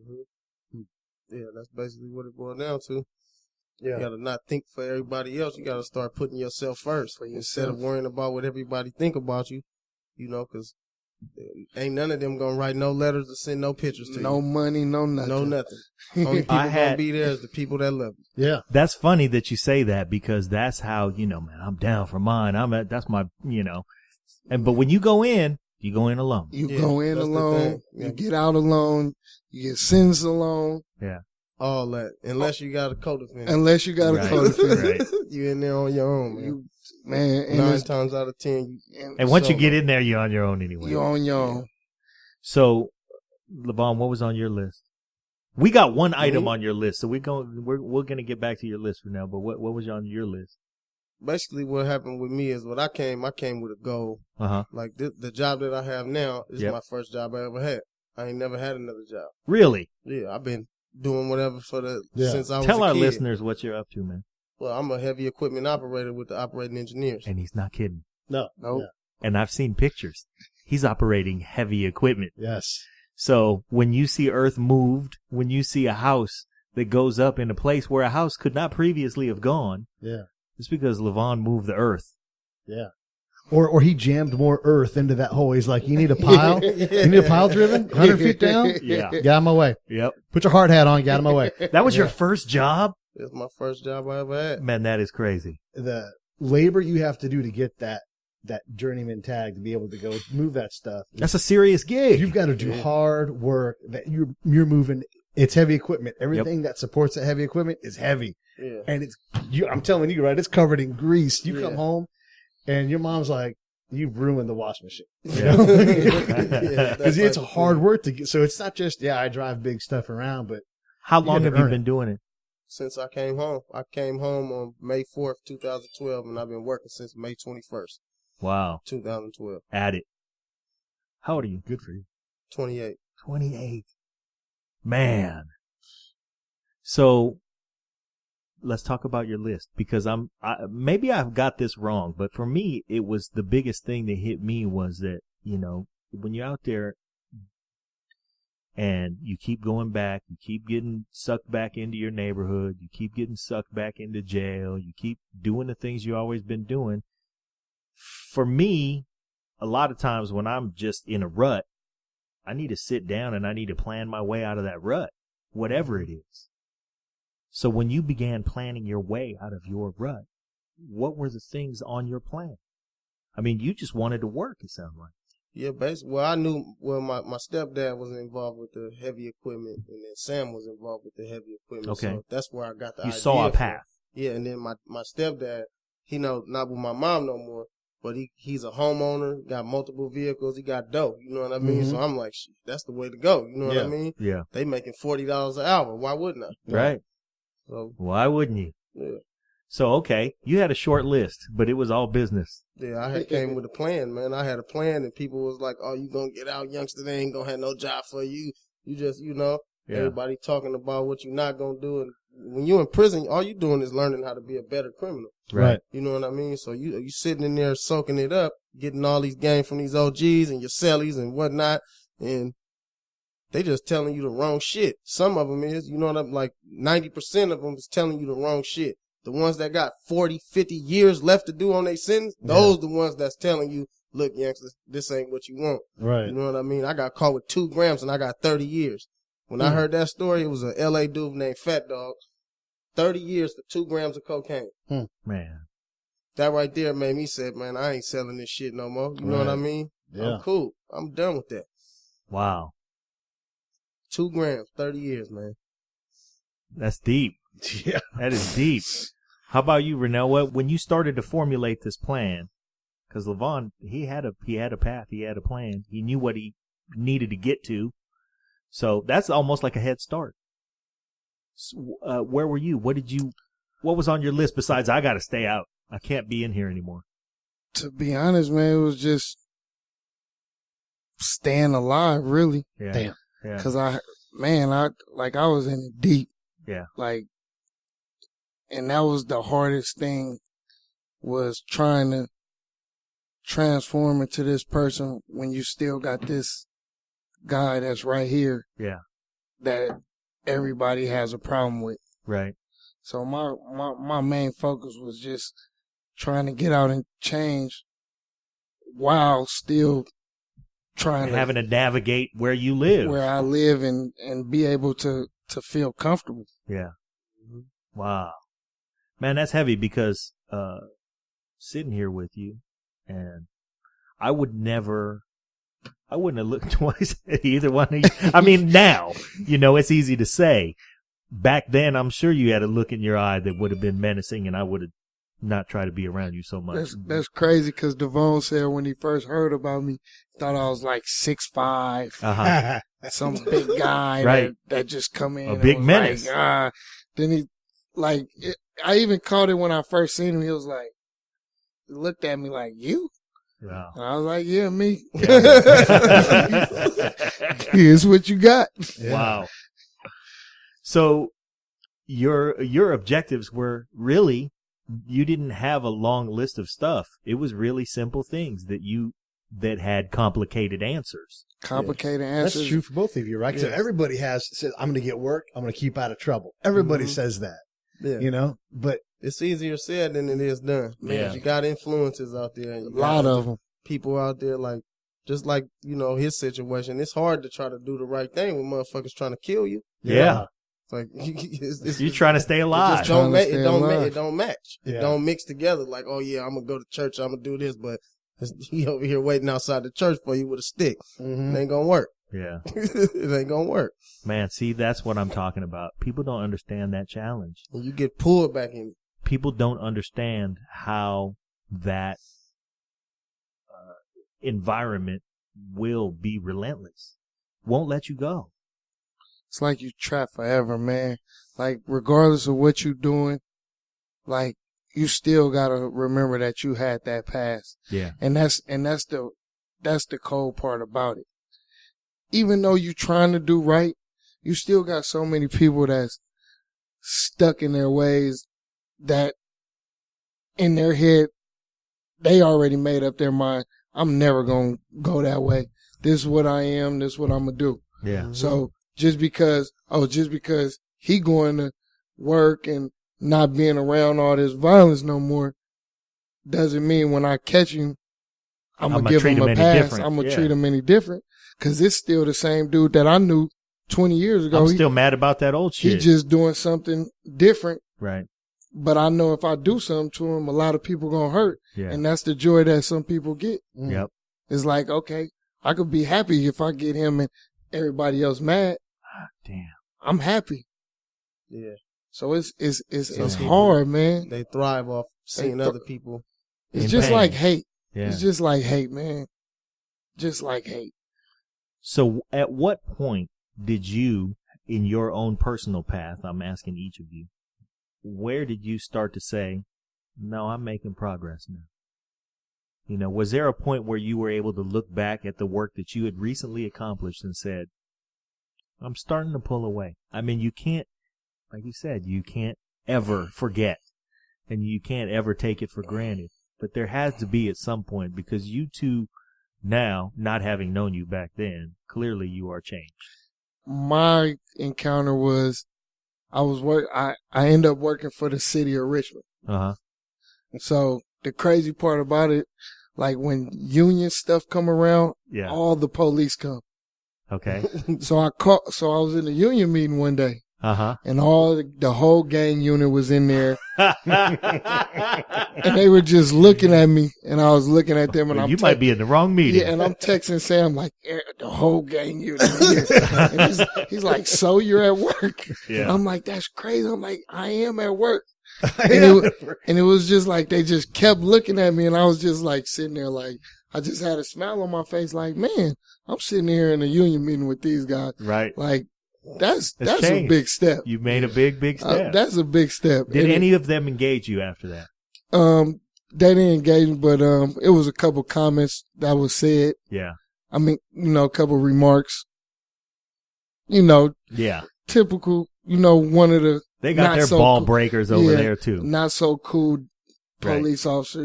Mm-hmm. Yeah, that's basically what it boils down to. Yeah. You got to not think for everybody else. You got to start putting yourself first instead of worrying about what everybody think about you. Because ain't none of them gonna write no letters or send no pictures to you. No money, no nothing. No nothing. Only people gonna be there is the people that love you. Yeah. That's funny that you say that because that's how, man, I'm down for mine. That's my, but when you go in alone. You go in alone. You get out alone. You get sentenced alone. Yeah. All that. Unless you got a co-defendant. Right. You in there on your own, man. And 9 times out of 10. And once you get in there, you're on your own anyway. You're on your own. So LeVon, what was on your list? We got one item on your list, so we're gonna get back to your list for now. But what was on your list? Basically, what happened with me is I came with a goal. Like the job that I have now is my first job I ever had. I ain't never had another job. Really? Yeah, I've been doing whatever since I was Tell a our kid. listeners what you're up to, man. Well, I'm a heavy equipment operator with the operating engineers. And he's not kidding. No. Nope. Yeah. And I've seen pictures. He's operating heavy equipment. Yes. So when you see earth moved, when you see a house that goes up in a place where a house could not previously have gone, it's because LeVon moved the earth. Yeah. Or he jammed more earth into that hole. He's like, you need a pile? You need a pile driven? 100 feet down? Yeah. Get out of my way. Yep. Put your hard hat on. Get out of my way. That was your first job? It's my first job I ever had. Man, that is crazy. The labor you have to do to get that journeyman tag to be able to go move that stuff. That's a serious gig. You've got to do hard work that you're moving. It's heavy equipment. Everything that supports that heavy equipment is heavy. Yeah. And I'm telling you, right? It's covered in grease. You come home and your mom's like, you've ruined the washing machine. Because it's hard work to get. So it's not just, I drive big stuff around, but how long have you been doing it? Since I came home. I came home on May 4th, 2012, and I've been working since May 21st. Wow. 2012. At it. How old are you? Good for you. 28. 28. Man. So let's talk about your list, because maybe I've got this wrong, but for me, it was the biggest thing that hit me was that, when you're out there and you keep going back, you keep getting sucked back into your neighborhood, you keep getting sucked back into jail, you keep doing the things you've always been doing. For me, a lot of times when I'm just in a rut, I need to sit down and I need to plan my way out of that rut, whatever it is. So when you began planning your way out of your rut, what were the things on your plan? I mean, you just wanted to work, it sounds like. Yeah, basically. Well, I knew, my stepdad was involved with the heavy equipment, and then Sam was involved with the heavy equipment. Okay. So that's where I got the idea. You saw a path. Yeah, and then my stepdad, not with my mom no more, but he's a homeowner, got multiple vehicles, he got dope, you know what I mean? So I'm like, shit, that's the way to go, you know what I mean? Yeah. They making $40 an hour, why wouldn't I? Right. So, why wouldn't you? yeah. So, okay, you had a short list, but it was all business. Yeah, I came with a plan, man. I had a plan, and people was like, oh, you gonna get out, youngster, they ain't gonna have no job for you. You just, everybody talking about what you're not gonna do. And when you're in prison, all you doing is learning how to be a better criminal. Right. You know what I mean? So you sitting in there soaking it up, getting all these games from these OGs and your cellies and whatnot, and they just telling you the wrong shit. Some of them is, like 90% of them is telling you the wrong shit. The ones that got 40, 50 years left to do on their sentence, those the ones that's telling you, look, youngsters, this ain't what you want. Right. You know what I mean? I got caught with 2 grams and I got 30 years. When I heard that story, it was a LA dude named Fat Dog. 30 years for 2 grams of cocaine. Man. That right there made me say, man, I ain't selling this shit no more. You know what I mean? Yeah. I'm cool. I'm done with that. Wow. 2 grams, 30 years, man. That's deep. Yeah. That is deep. How about you, Renel? When you started to formulate this plan, because LeVon, he had a path, he had a plan. He knew what he needed to get to. So that's almost like a head start. So, where were you? What was on your list besides, I got to stay out, I can't be in here anymore? To be honest, man, it was just staying alive, really. Yeah. Damn. Yeah. Cause I was in it deep. Yeah. And that was the hardest thing, was trying to transform into this person when you still got this guy that's right here. Yeah. That everybody has a problem with. Right. So my main focus was just trying to get out and change while still having to navigate where you live. Where I live and be able to feel comfortable. Yeah. Wow. Man, that's heavy, because sitting here with you, and I wouldn't have looked twice at either one of you. I mean, now, it's easy to say. Back then, I'm sure you had a look in your eye that would have been menacing, and I would have not try to be around you so much. That's crazy because DeVone said when he first heard about me, he thought I was like 6'5", Uh-huh. some big guy Right. that just come in. A and big was menace. Like, then he, like, I even caught it when I first seen him. He was like, he looked at me like, you? Wow. And I was like, yeah, me. Here's what you got. Yeah. Wow. So your objectives were really, you didn't have a long list of stuff. It was really simple things that had complicated answers. Complicated answers. That's true for both of you, right? Because Yeah. everybody says, I'm going to get work. I'm going to keep out of trouble. Everybody says that, Yeah. you know, but It's easier said than it is done. Yeah. You got influences out there. And A you lot got of them. people out there like, just like, his situation. It's hard to try to do the right thing when motherfuckers trying to kill you. Yeah. It's like, You're trying to stay it alive. just don't Trying to it stay don't alive. it don't match. It Yeah. don't mix together. Like, oh yeah, I'm gonna go to church. I'm gonna do this, but he over here waiting outside the church for you with a stick. It ain't gonna work. Yeah. It ain't gonna work. Man, see, that's what I'm talking about. People don't understand that challenge. And you get pulled back in. People don't understand how that environment will be relentless. Won't let you go. It's like you trapped forever, man. Like, regardless of what you're doing, like, you still gotta remember that you had that past. Yeah. And that's the cold part about it. Even though you're trying to do right, you still got so many people that's stuck in their ways that in their head, they already made up their mind. I'm never going to go that way. This is what I am. This is what I'm going to do. Yeah. So just because he going to work and not being around all this violence no more doesn't mean when I catch him, I'm going to give treat him him a any pass. different. I'm going to Yeah. treat him any different because it's still the same dude that I knew 20 years ago. I'm He- still mad about that old He shit. just doing something different, Right. but I know if I do something to him, a lot of people gonna hurt, Yeah. and that's the joy that some people get. Yep. It's like, okay, I could be happy if I get him and everybody else mad. Damn. I'm happy. Yeah. So it's people- hard, man. They thrive off seeing They- other people. It's in just pain. like hate. Yeah. It's just like hate, man. Just like hate. So at what point did you, in your own personal path, I'm asking each of you, where did you start to say, no, I'm making progress now? You know, was there a point where you were able to look back at the work that you had recently accomplished and said, I'm starting to pull away? I mean, you can't, like you said, you can't ever forget and you can't ever take it for granted. But there has to be at some point, because you two now, not having known you back then, clearly you are changed. My encounter was, I ended up working for the city of Richmond. Uh-huh. So the crazy part about it, like when union stuff come around, Yeah. all the police come. Okay. So I was in the union meeting one day, Uh-huh. and the whole gang unit was in there, and they were just looking at me, and I was looking at them, and Well, I'm you might be in the wrong meeting. yeah, and I'm texting Sam like, the whole gang unit here. And he's like, so you're at work? Yeah. And I'm like, that's crazy. I'm like, I am at work. And it was just like, they just kept looking at me, and I was just like sitting there like, I just had a smile on my face like, man, I'm sitting here in a union meeting with these guys. Right. Like, that's It's a changed. big step. You made a big step. That's a big step. Did And any of them engage you after that? they didn't engage me, but it was a couple comments that was said. Yeah. I mean, a couple remarks. Yeah. Typical, one of the They got not their so ball cool- breakers over yeah, there too. not so cool police officer,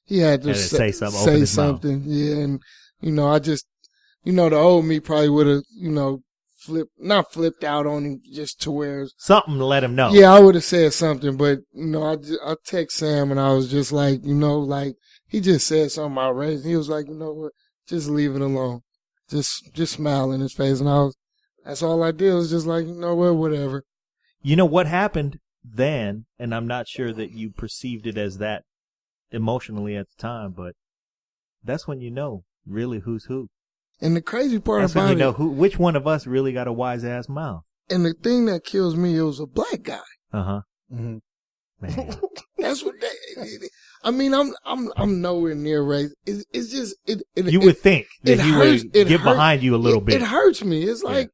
he had to Had to say something, open say his mouth. something. Yeah. And, I just, the old me probably would have, not flipped out on him just to where, Something to let him know. yeah, I would have said something, but, I text Sam and I was just like, like he just said something outrageous. He was like, you know what, just leave it alone. Just smile in his face. And that's all I did was just like, you know what, whatever. You know what happened then, and I'm not sure that you perceived it as that emotionally at the time, but that's when you know really who's who. And the crazy part That's when about you know it, which one of us really got a wise ass mouth. and the thing that kills me, it was a black guy. Uh-huh. Mm-hmm. Man. That's what I mean, I'm nowhere near race. It's just You would think that he would get hurts, behind you a little bit. It hurts me. It's like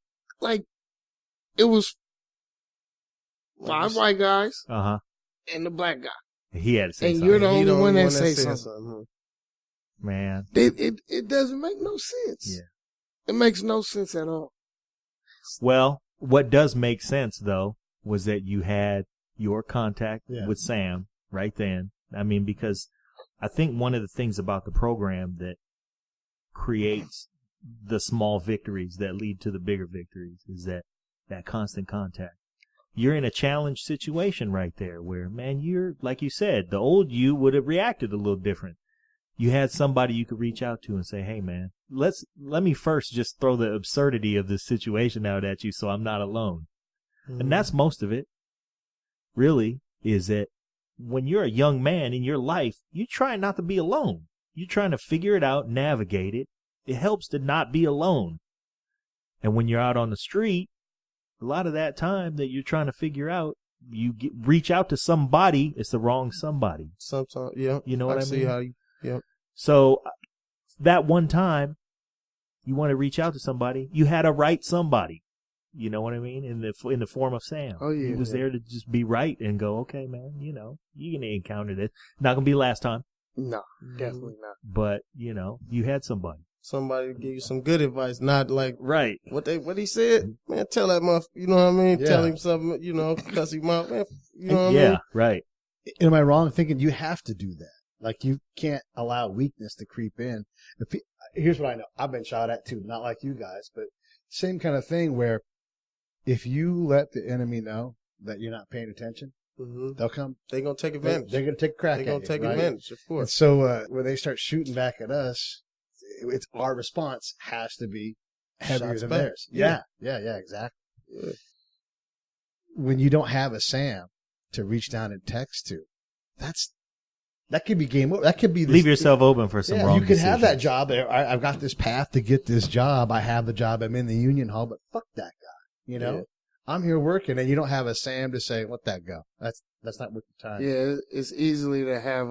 it was 5 white guys and the black guy. He had to say and something. you're the only one that say something. Man. It doesn't make no sense. Yeah. It makes no sense at all. Well, what does make sense, though, was that you had your contact with Sam right then. I mean, because I think one of the things about the program that creates the small victories that lead to the bigger victories is that constant contact. You're in a challenge situation right there where, man, you're, like you said, the old you would have reacted a little different. You had somebody you could reach out to and say, hey, man, let me first just throw the absurdity of this situation out at you so I'm not alone. Mm-hmm. And that's most of it, really, is that when you're a young man in your life, you try not to be alone. You're trying to figure it out, navigate it. It helps to not be alone. And when you're out on the street, a lot of that time that you're trying to figure out, you reach out to somebody. It's the wrong somebody. Sometimes, yeah. You know what I mean? See how you, yep. So that one time you want to reach out to somebody, you had to write somebody. You know what I mean? In the form of Sam. Oh, yeah. He was there to just be right and go, okay, man, you know, you're going to encounter this. Not going to be last time. No, definitely not. But, you know, you had somebody. Somebody to give you some good advice, not like right. What he said, man. Tell that motherfucker, you know what I mean? Yeah. Tell him something, you know, cuss him out, man. You know what I mean? Yeah, right. Am I wrong thinking you have to do that? Like you can't allow weakness to creep in. Here's what I know. I've been shot at too, not like you guys, but same kind of thing where if you let the enemy know that you're not paying attention, they'll come. They're going to take advantage. They're going to take a crack at you. They're going to take advantage, of course. And so when they start shooting back at us, it's our response has to be heavier than theirs. Yeah, exactly. Yeah. When you don't have a Sam to reach down and text to, that could be game over. That could be leave yourself open for some wrong. You could have that job. I've got this path to get this job. I have the job. I'm in the union hall, but fuck that guy. You know, I'm here working, and you don't have a Sam to say, "Let that go." That's not worth the time. Yeah, it's easily to have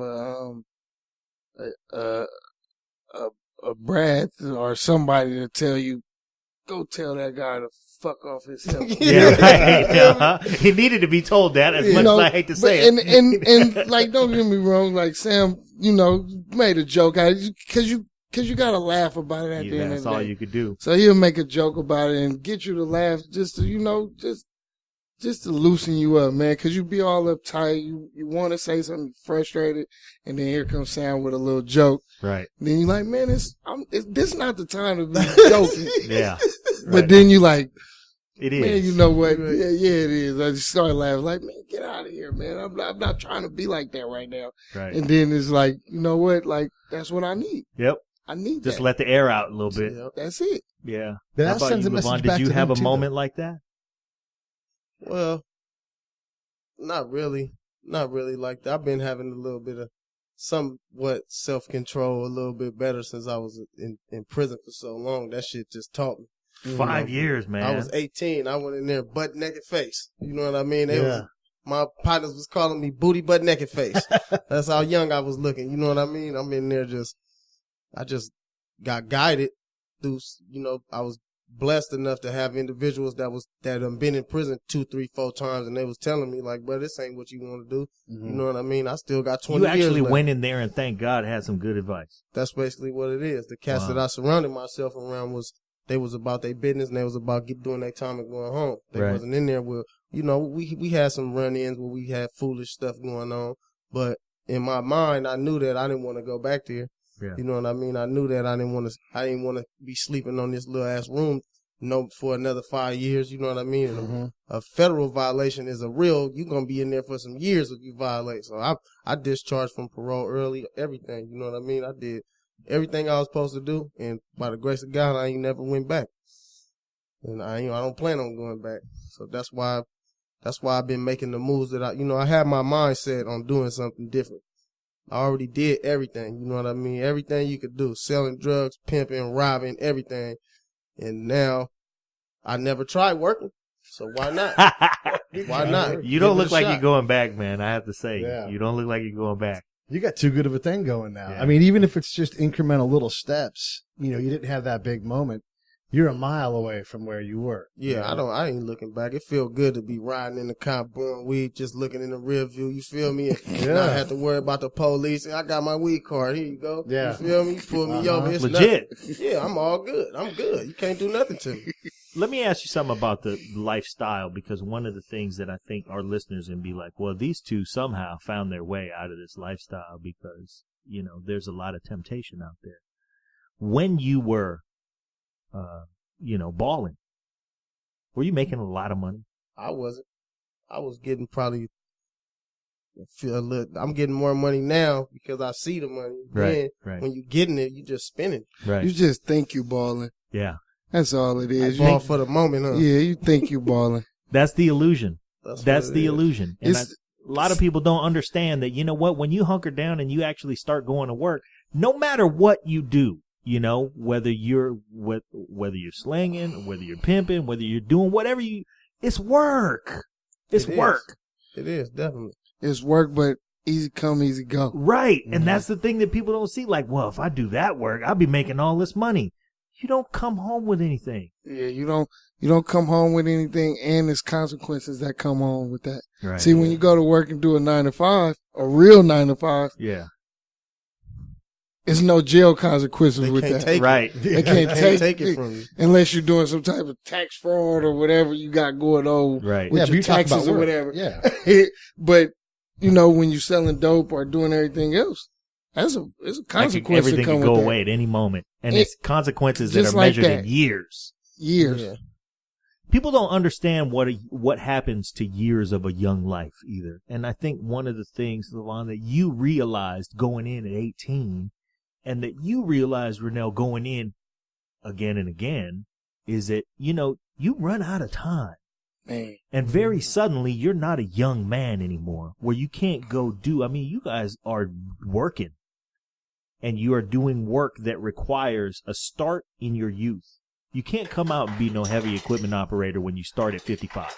a Brad or somebody to tell you, go tell that guy to fuck off himself. Yeah, right. He needed to be told that as much as I hate to say it. And like, don't get me wrong, like Sam, you know, made a joke out of it because you got to laugh about it at the end of the day. That's all you could do. So he'll make a joke about it and get you to laugh just to, you know, just to loosen you up, man, because you be all uptight. You want to say something frustrated, and then here comes Sam with a little joke. Right. And then you're like, man, this not the time to be joking. Yeah. But then you like, it is. Man, you know what? Yeah, it is. I just started laughing like, man, get out of here, man. I'm not trying to be like that right now. Right. And then it's like, you know what? Like, that's what I need. Yep. I need just that. let the air out a little bit. Yep. That's it. Yeah. But how about you, LeVon? Did you have a moment like that? Well, not really like that. I've been having a little bit of somewhat self-control a little bit better since I was in prison for so long. That shit just taught me. 5 years, man. I was 18. I went in there butt naked face. You know what I mean? My partners was calling me booty butt naked face. That's how young I was looking. You know what I mean? I'm in there I just got guided through, you know, I was blessed enough to have individuals that have been in prison 2, 3, 4 times, and they was telling me like, "Bro, this ain't what you want to do." Mm-hmm. You know what I mean? I still got 20 years. You actually went in there and thank God had some good advice. That's basically what it is. The cats that I surrounded myself around they was about their business and they was about doing their time and going home. They wasn't in there with, you know, we had some run-ins where we had foolish stuff going on, but in my mind, I knew that I didn't want to go back there. Yeah. You know what I mean? I knew that I didn't want to be sleeping on this little ass room for another 5 years. You know what I mean? Mm-hmm. A federal violation is you're going to be in there for some years if you violate. So I discharged from parole early, everything. You know what I mean? I did everything I was supposed to do. And by the grace of God, I ain't never went back. And I don't plan on going back. So that's why I've been making the moves that I had my mindset on doing something different. I already did everything, you know what I mean? Everything you could do, selling drugs, pimping, robbing, everything. And now I never tried working, so why not? Why not? You don't Give it look a like shot. you're going back, man. I have to say, Yeah. you don't look like you're going back. You got too good of a thing going now. Yeah. I mean, even if it's just incremental little steps, you didn't have that big moment. You're a mile away from where you were. Yeah, I ain't looking back. It feel good to be riding in the car, blowing weed, just looking in the rear view. You feel me? And not have to worry about the police. I got my weed card. Here you go. Yeah. You feel me? You pull me over. It's Legit. nothing. Yeah, I'm all good. I'm good. You can't do nothing to me. Let me ask you something about the lifestyle, because one of the things that I think our listeners can be like, well, these two somehow found their way out of this lifestyle because, there's a lot of temptation out there. When you were, balling, were you making a lot of money? I wasn't. I was getting probably I'm getting more money now because I see the money. Right, Then, right. when you getting it, you just spending. Right. You just think you balling. Yeah. That's all it is. Ball for the moment, huh? Yeah, you think you balling. That's the illusion. That's That's what it the is. illusion. And It's- a lot of people don't understand that, when you hunker down and you actually start going to work, no matter what you do, whether you're slanging, whether you're pimping, whether you're doing whatever it's work. It's It is. work. It is, definitely. It's work, but easy come, easy go. Right. And that's the thing that people don't see. Like, well, if I do that work, I'll be making all this money. You don't come home with anything. Yeah, you don't come home with anything, and there's consequences that come on with that. Right. See, when you go to work and do a 9 to 5, a real 9 to 5, Yeah. there's no jail consequences They with can't that. take Right. They can't Can't take, take it from you. unless you're doing some type of tax fraud or whatever you got going on Right. with Yeah, but your you talk about taxes or work. whatever. Yeah. But when you're selling dope or doing everything else, it's a consequence Everything to come can go with that. away at any moment. And It- it's consequences that just are like measured in that. years. Years. Yeah. People don't understand what happens to years of a young life either. And I think one of the things, LeVon, that you realized going in at 18 and that you realized, Renel, going in again and again is that, you run out of time. Man. And very suddenly you're not a young man anymore where you can't go you guys are working and you are doing work that requires a start in your youth. You can't come out and be no heavy equipment operator when you start at 55.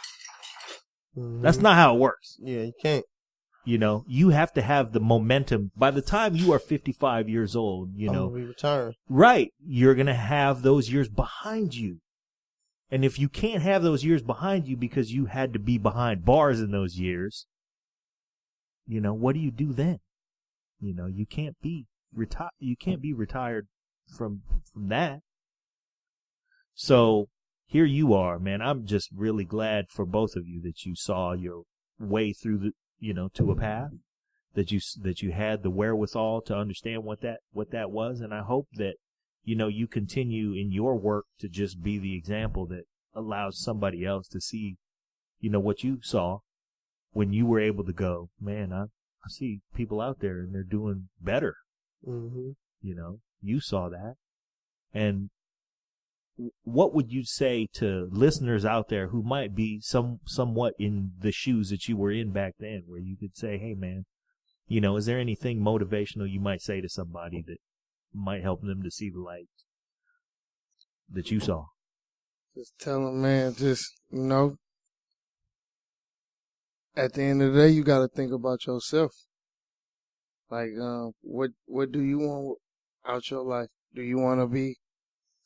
Mhm. That's not how it works. Yeah, you can't. You have to have the momentum. By the time you are 55 years old, I'm gonna be retiring. right, you're going to have those years behind you. And if you can't have those years behind you because you had to be behind bars in those years, what do you do then? You can't be retired from that. So here you are, man. I'm just really glad for both of you that you saw your way through to a path, that you had the wherewithal to understand what that was. And I hope that, you continue in your work to just be the example that allows somebody else to see, what you saw when you were able to go, man, I see people out there and they're doing better. Mm-hmm. You saw that. And what would you say to listeners out there who might be somewhat in the shoes that you were in back then, where you could say, hey, man, is there anything motivational you might say to somebody that might help them to see the light that you saw? Just tell them, man, at the end of the day, you got to think about yourself. Like, what do you want out your life? Do you want to be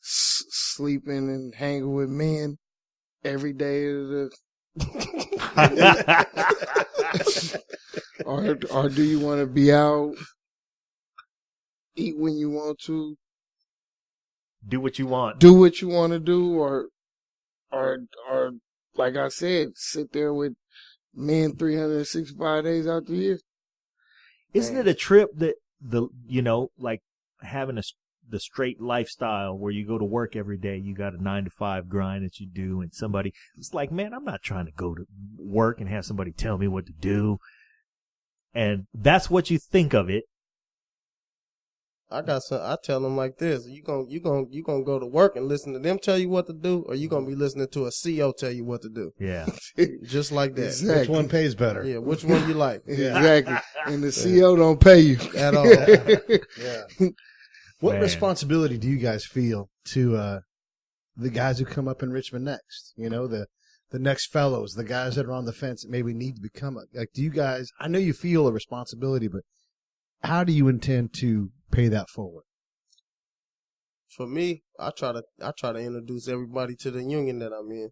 sleeping and hanging with men every day of the or do you want to be out, eat when you want to, Do what you want. do what you want to do, or like I said, sit there with men 365 days out the year? Isn't it a trip that like having the straight lifestyle where you go to work every day, you got a 9 to 5 grind that you do, and it's like, man, I'm not trying to go to work and have somebody tell me what to do. And that's what you think of it. I tell them like this: you gonna go to work and listen to them tell you what to do, or you gonna be listening to a CO tell you what to do, Yeah. just like that. Exactly. Which one pays better? Yeah, which one you like Exactly. And the CO don't pay you. at all? Yeah. What Man. responsibility do you guys feel to the guys who come up in Richmond next? The the next fellows, the guys that are on the fence that maybe need to become like, do you guys, I know you feel a responsibility, but how do you intend to pay that forward? For me, I try to introduce everybody to the union that I'm in.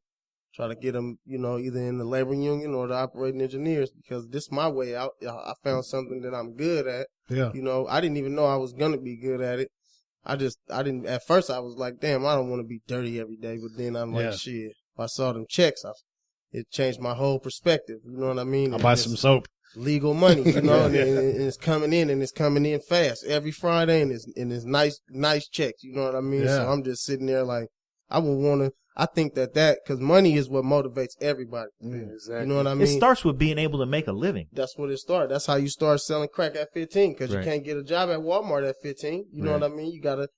Try to get them, either in the labor union or the operating engineers, because this is my way out. I found something that I'm good at. Yeah. I didn't even know I was going to be good at it. I didn't, at first I was like, damn, I don't want to be dirty every day. But then I'm like, shit, if I saw them checks, it changed my whole perspective. You know what I mean? I'll buy some soap. Legal money, and it's coming in, and it's coming in fast every Friday, and it's nice checks. You know what I mean? Yeah. So I'm just sitting there like, I think that because money is what motivates everybody. Exactly. You know what I mean? It starts with being able to make a living. That's what it starts. That's how you start selling crack at 15, because Right. you can't get a job at Walmart at 15. You know Right. what I mean? You gotta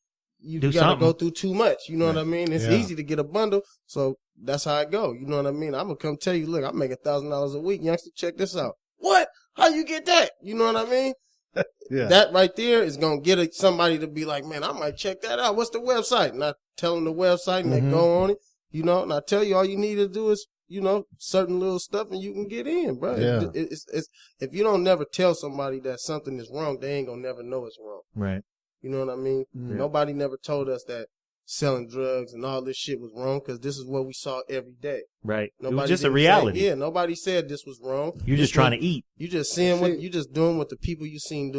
Do something. go through too much. You know what I mean? It's Yeah. easy to get a bundle, so that's how I go. You know what I mean? I'm gonna come tell you, look, I make $1,000 a week. Youngster, check this out. What? How you get that? You know what I mean? Yeah. That right there is going to get somebody to be like, man, I might check that out. What's the website? And I tell them the website, and they go on it, and I tell you all you need to do is, certain little stuff, and you can get in, bro. Yeah. It's if you don't never tell somebody that something is wrong, they ain't going to never know it's wrong. Right. You know what I mean? Yeah. Nobody never told us that selling drugs and all this shit was wrong, because this is what we saw every day. Right. Nobody It was just a didn't reality. say, nobody said this was wrong. You're just trying to eat. You just seeing you just doing what the people you seen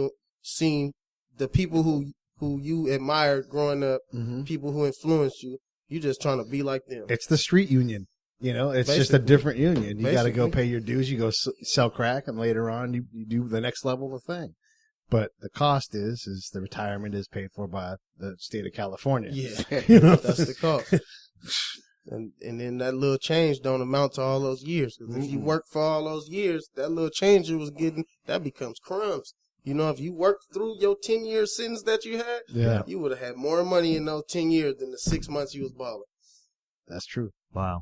the people who you admired growing up, people who influenced you. You just trying to be like them. It's the street union. It's just a Basically. different union. You got to go Basically. pay your dues. You go sell crack, and later on you do the next level of thing. But the cost is the retirement is paid for by the state of California. Yeah, You know? that's the cost. And then that little change don't amount to all those years. 'Cause if you work for all those years, that little change you was getting, that becomes crumbs. If you worked through your 10-year sentence that you had, Yeah. you would have had more money in those 10 years than the 6 months you was balling. That's true. Wow.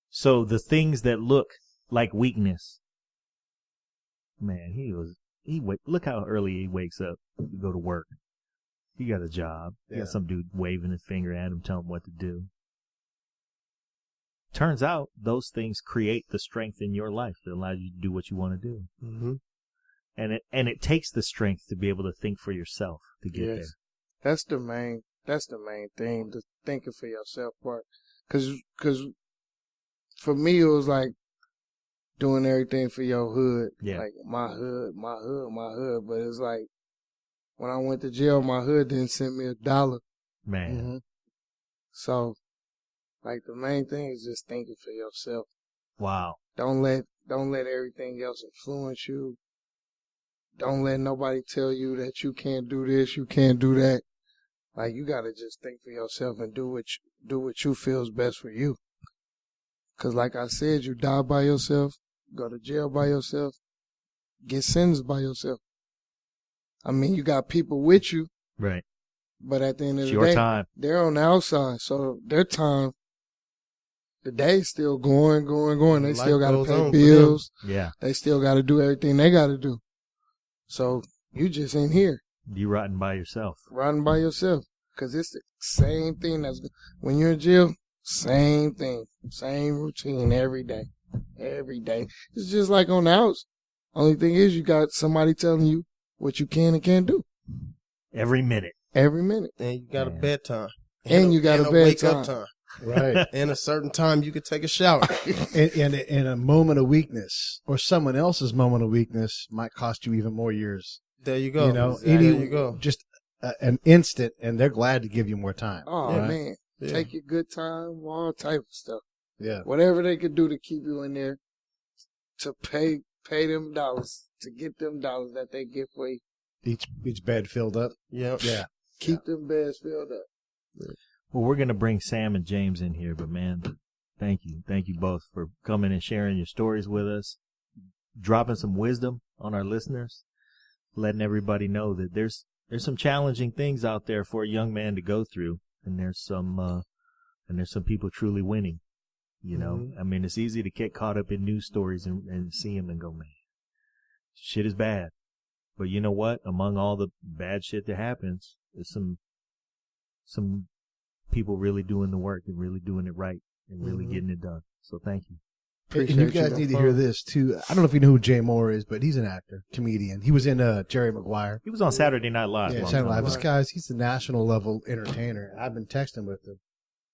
So the things that look like weakness, man, look how early he wakes up to go to work. He got a job. He got some dude waving his finger at him, telling him what to do. Turns out those things create the strength in your life that allows you to do what you want to do. Mm-hmm. And it takes the strength to be able to think for yourself to get there. That's the main thing, the thinking for yourself part. Cause for me, it was like doing everything for your hood. Yeah. Like my hood. But it's like, when I went to jail, my hood didn't send me $1. Man. So, like, the main thing is just thinking for yourself. Wow. Don't let everything else influence you. Don't let nobody tell you that you can't do this, you can't do that. Like, you gotta just think for yourself and do what you feel is best for you. 'Cause like I said, you die by yourself, go to jail by yourself, get sentenced by yourself. I mean, you got people with you, Right. but at the end of It's the your day, time. they're on the outside, so their time, the day's still going. They Life still got to goes pay on for bills. Yeah. They still got to do everything they got to do. So you just in here, You rotting by yourself. riding by yourself, because it's the same thing when you're in jail. Same thing, same routine every day. It's just like on the house. Only thing is, you got somebody telling you what you can and can't do Every minute. every minute. And you got a bedtime. And you got a wake up bedtime. time. Right. And a certain time you could take a shower. and a moment of weakness or someone else's moment of weakness might cost you even more years. There you go. There you go. Just an instant, and they're glad to give you more time. Oh right? man, Yeah. take your good time, all type of stuff. Yeah. Whatever they could do to keep you in there, to pay them dollars, to get them dollars that they get for you. Each bed filled up. Yep. Yeah. Keep them beds filled up. Well, we're going to bring Sam and James in here, but man, thank you. Thank you both for coming and sharing your stories with us, dropping some wisdom on our listeners, letting everybody know that there's some challenging things out there for a young man to go through, and there's some people truly winning. You know, I mean, it's easy to get caught up in news stories and see them and go, man, shit is bad. But you know what? Among all the bad shit that happens, there's some people really doing the work and really doing it right and really getting it done. So thank you. And you guys need to hear this too. I don't know if you know who Jay Moore is, but he's an actor, comedian. He was in Jerry Maguire. He was on Saturday Night Live. Yeah, Saturday Night Live. He's a national level entertainer. I've been texting with him,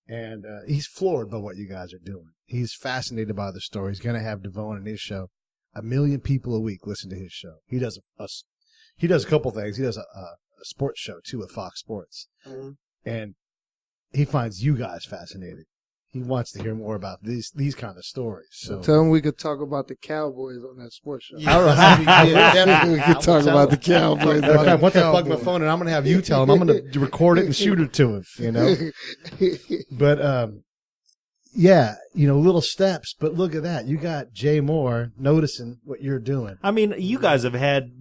and he's floored by what you guys are doing. He's fascinated by the story. He's going to have DeVone in his show. 1 million people a week listen to his show. He does a couple things. He does a sports show too with Fox Sports, and he finds you guys fascinating. He wants to hear more about these kind of stories. So tell him we could talk about the Cowboys on that sports show. I don't know how definitely we could talk about the Cowboys. Once I plug my phone in, I'm going to have you tell him. I'm going to record it and shoot it to him. You know, but yeah, little steps. But look at that. You got Jay Moore noticing what you're doing. I mean, you guys have had.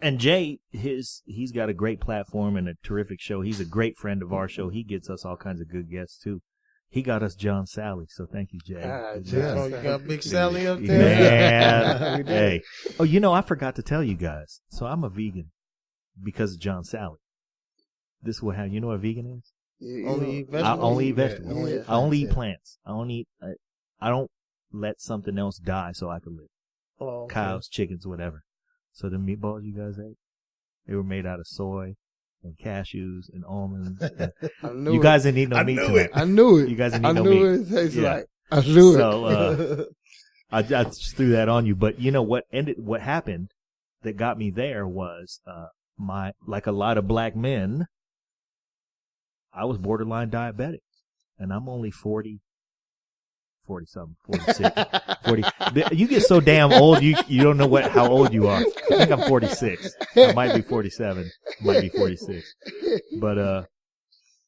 And Jay, he's got a great platform and a terrific show. He's a great friend of our show. He gets us all kinds of good guests too. He got us John Sally, so thank you, Jay. Oh, you got Big Sally up there? Man, hey. Oh, I forgot to tell you guys. So I'm a vegan because of John Sally. This is how you know what a vegan is? Only eat vegetables. I only eat vegetables. Yeah. I only eat plants. I don't let something else die so I can live. Oh, okay. Cows, chickens, whatever. So the meatballs you guys ate, they were made out of soy and cashews and almonds. You guys didn't eat no meat tonight. I knew it. You guys didn't eat no meat. I knew meat. it tastes like. I knew it. So I just threw that on you. But you know what happened that got me there was like a lot of black men, I was borderline diabetic, and I'm only 40-something, 46, 40. You get so damn old, you don't know how old you are. I think I'm 46. I might be 47. Might be 46. But,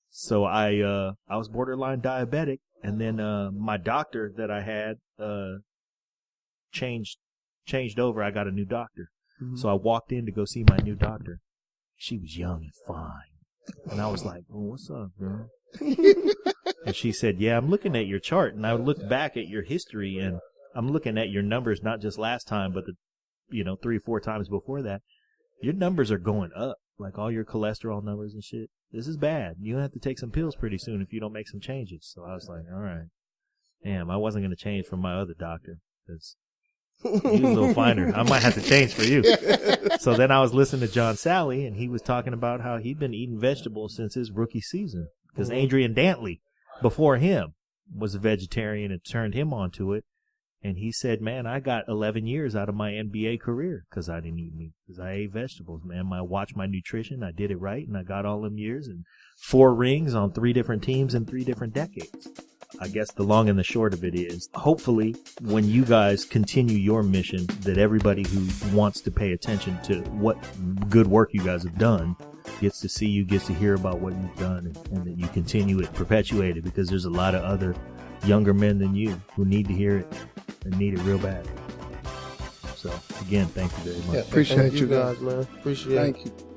so I was borderline diabetic, and then, my doctor that I had, changed over. I got a new doctor. Mm-hmm. So I walked in to go see my new doctor. She was young and fine. And I was like, oh, what's up, girl? And she said, yeah, I'm looking at your chart, and I looked back at your history, and I'm looking at your numbers, not just last time, but 3 or 4 times before that. Your numbers are going up, like all your cholesterol numbers and shit. This is bad. You're going to have to take some pills pretty soon if you don't make some changes. So I was like, all right. Damn, I wasn't going to change from my other doctor because he's a little finer. I might have to change for you. So then I was listening to John Sally, and he was talking about how he'd been eating vegetables since his rookie season. Because Adrian Dantley, before him, was a vegetarian and turned him onto it. And he said, man, I got 11 years out of my NBA career because I didn't eat meat, because I ate vegetables, man. I watched my nutrition. I did it right, and I got all them years and 4 rings on 3 different teams in 3 different decades. I guess the long and the short of it is, hopefully, when you guys continue your mission, that everybody who wants to pay attention to what good work you guys have done gets to see you, gets to hear about what you've done, and that you continue it, perpetuate it, because there's a lot of other younger men than you who need to hear it and need it real bad. So, again, thank you very much. Yeah, appreciate you guys, man. Appreciate it. Thank you.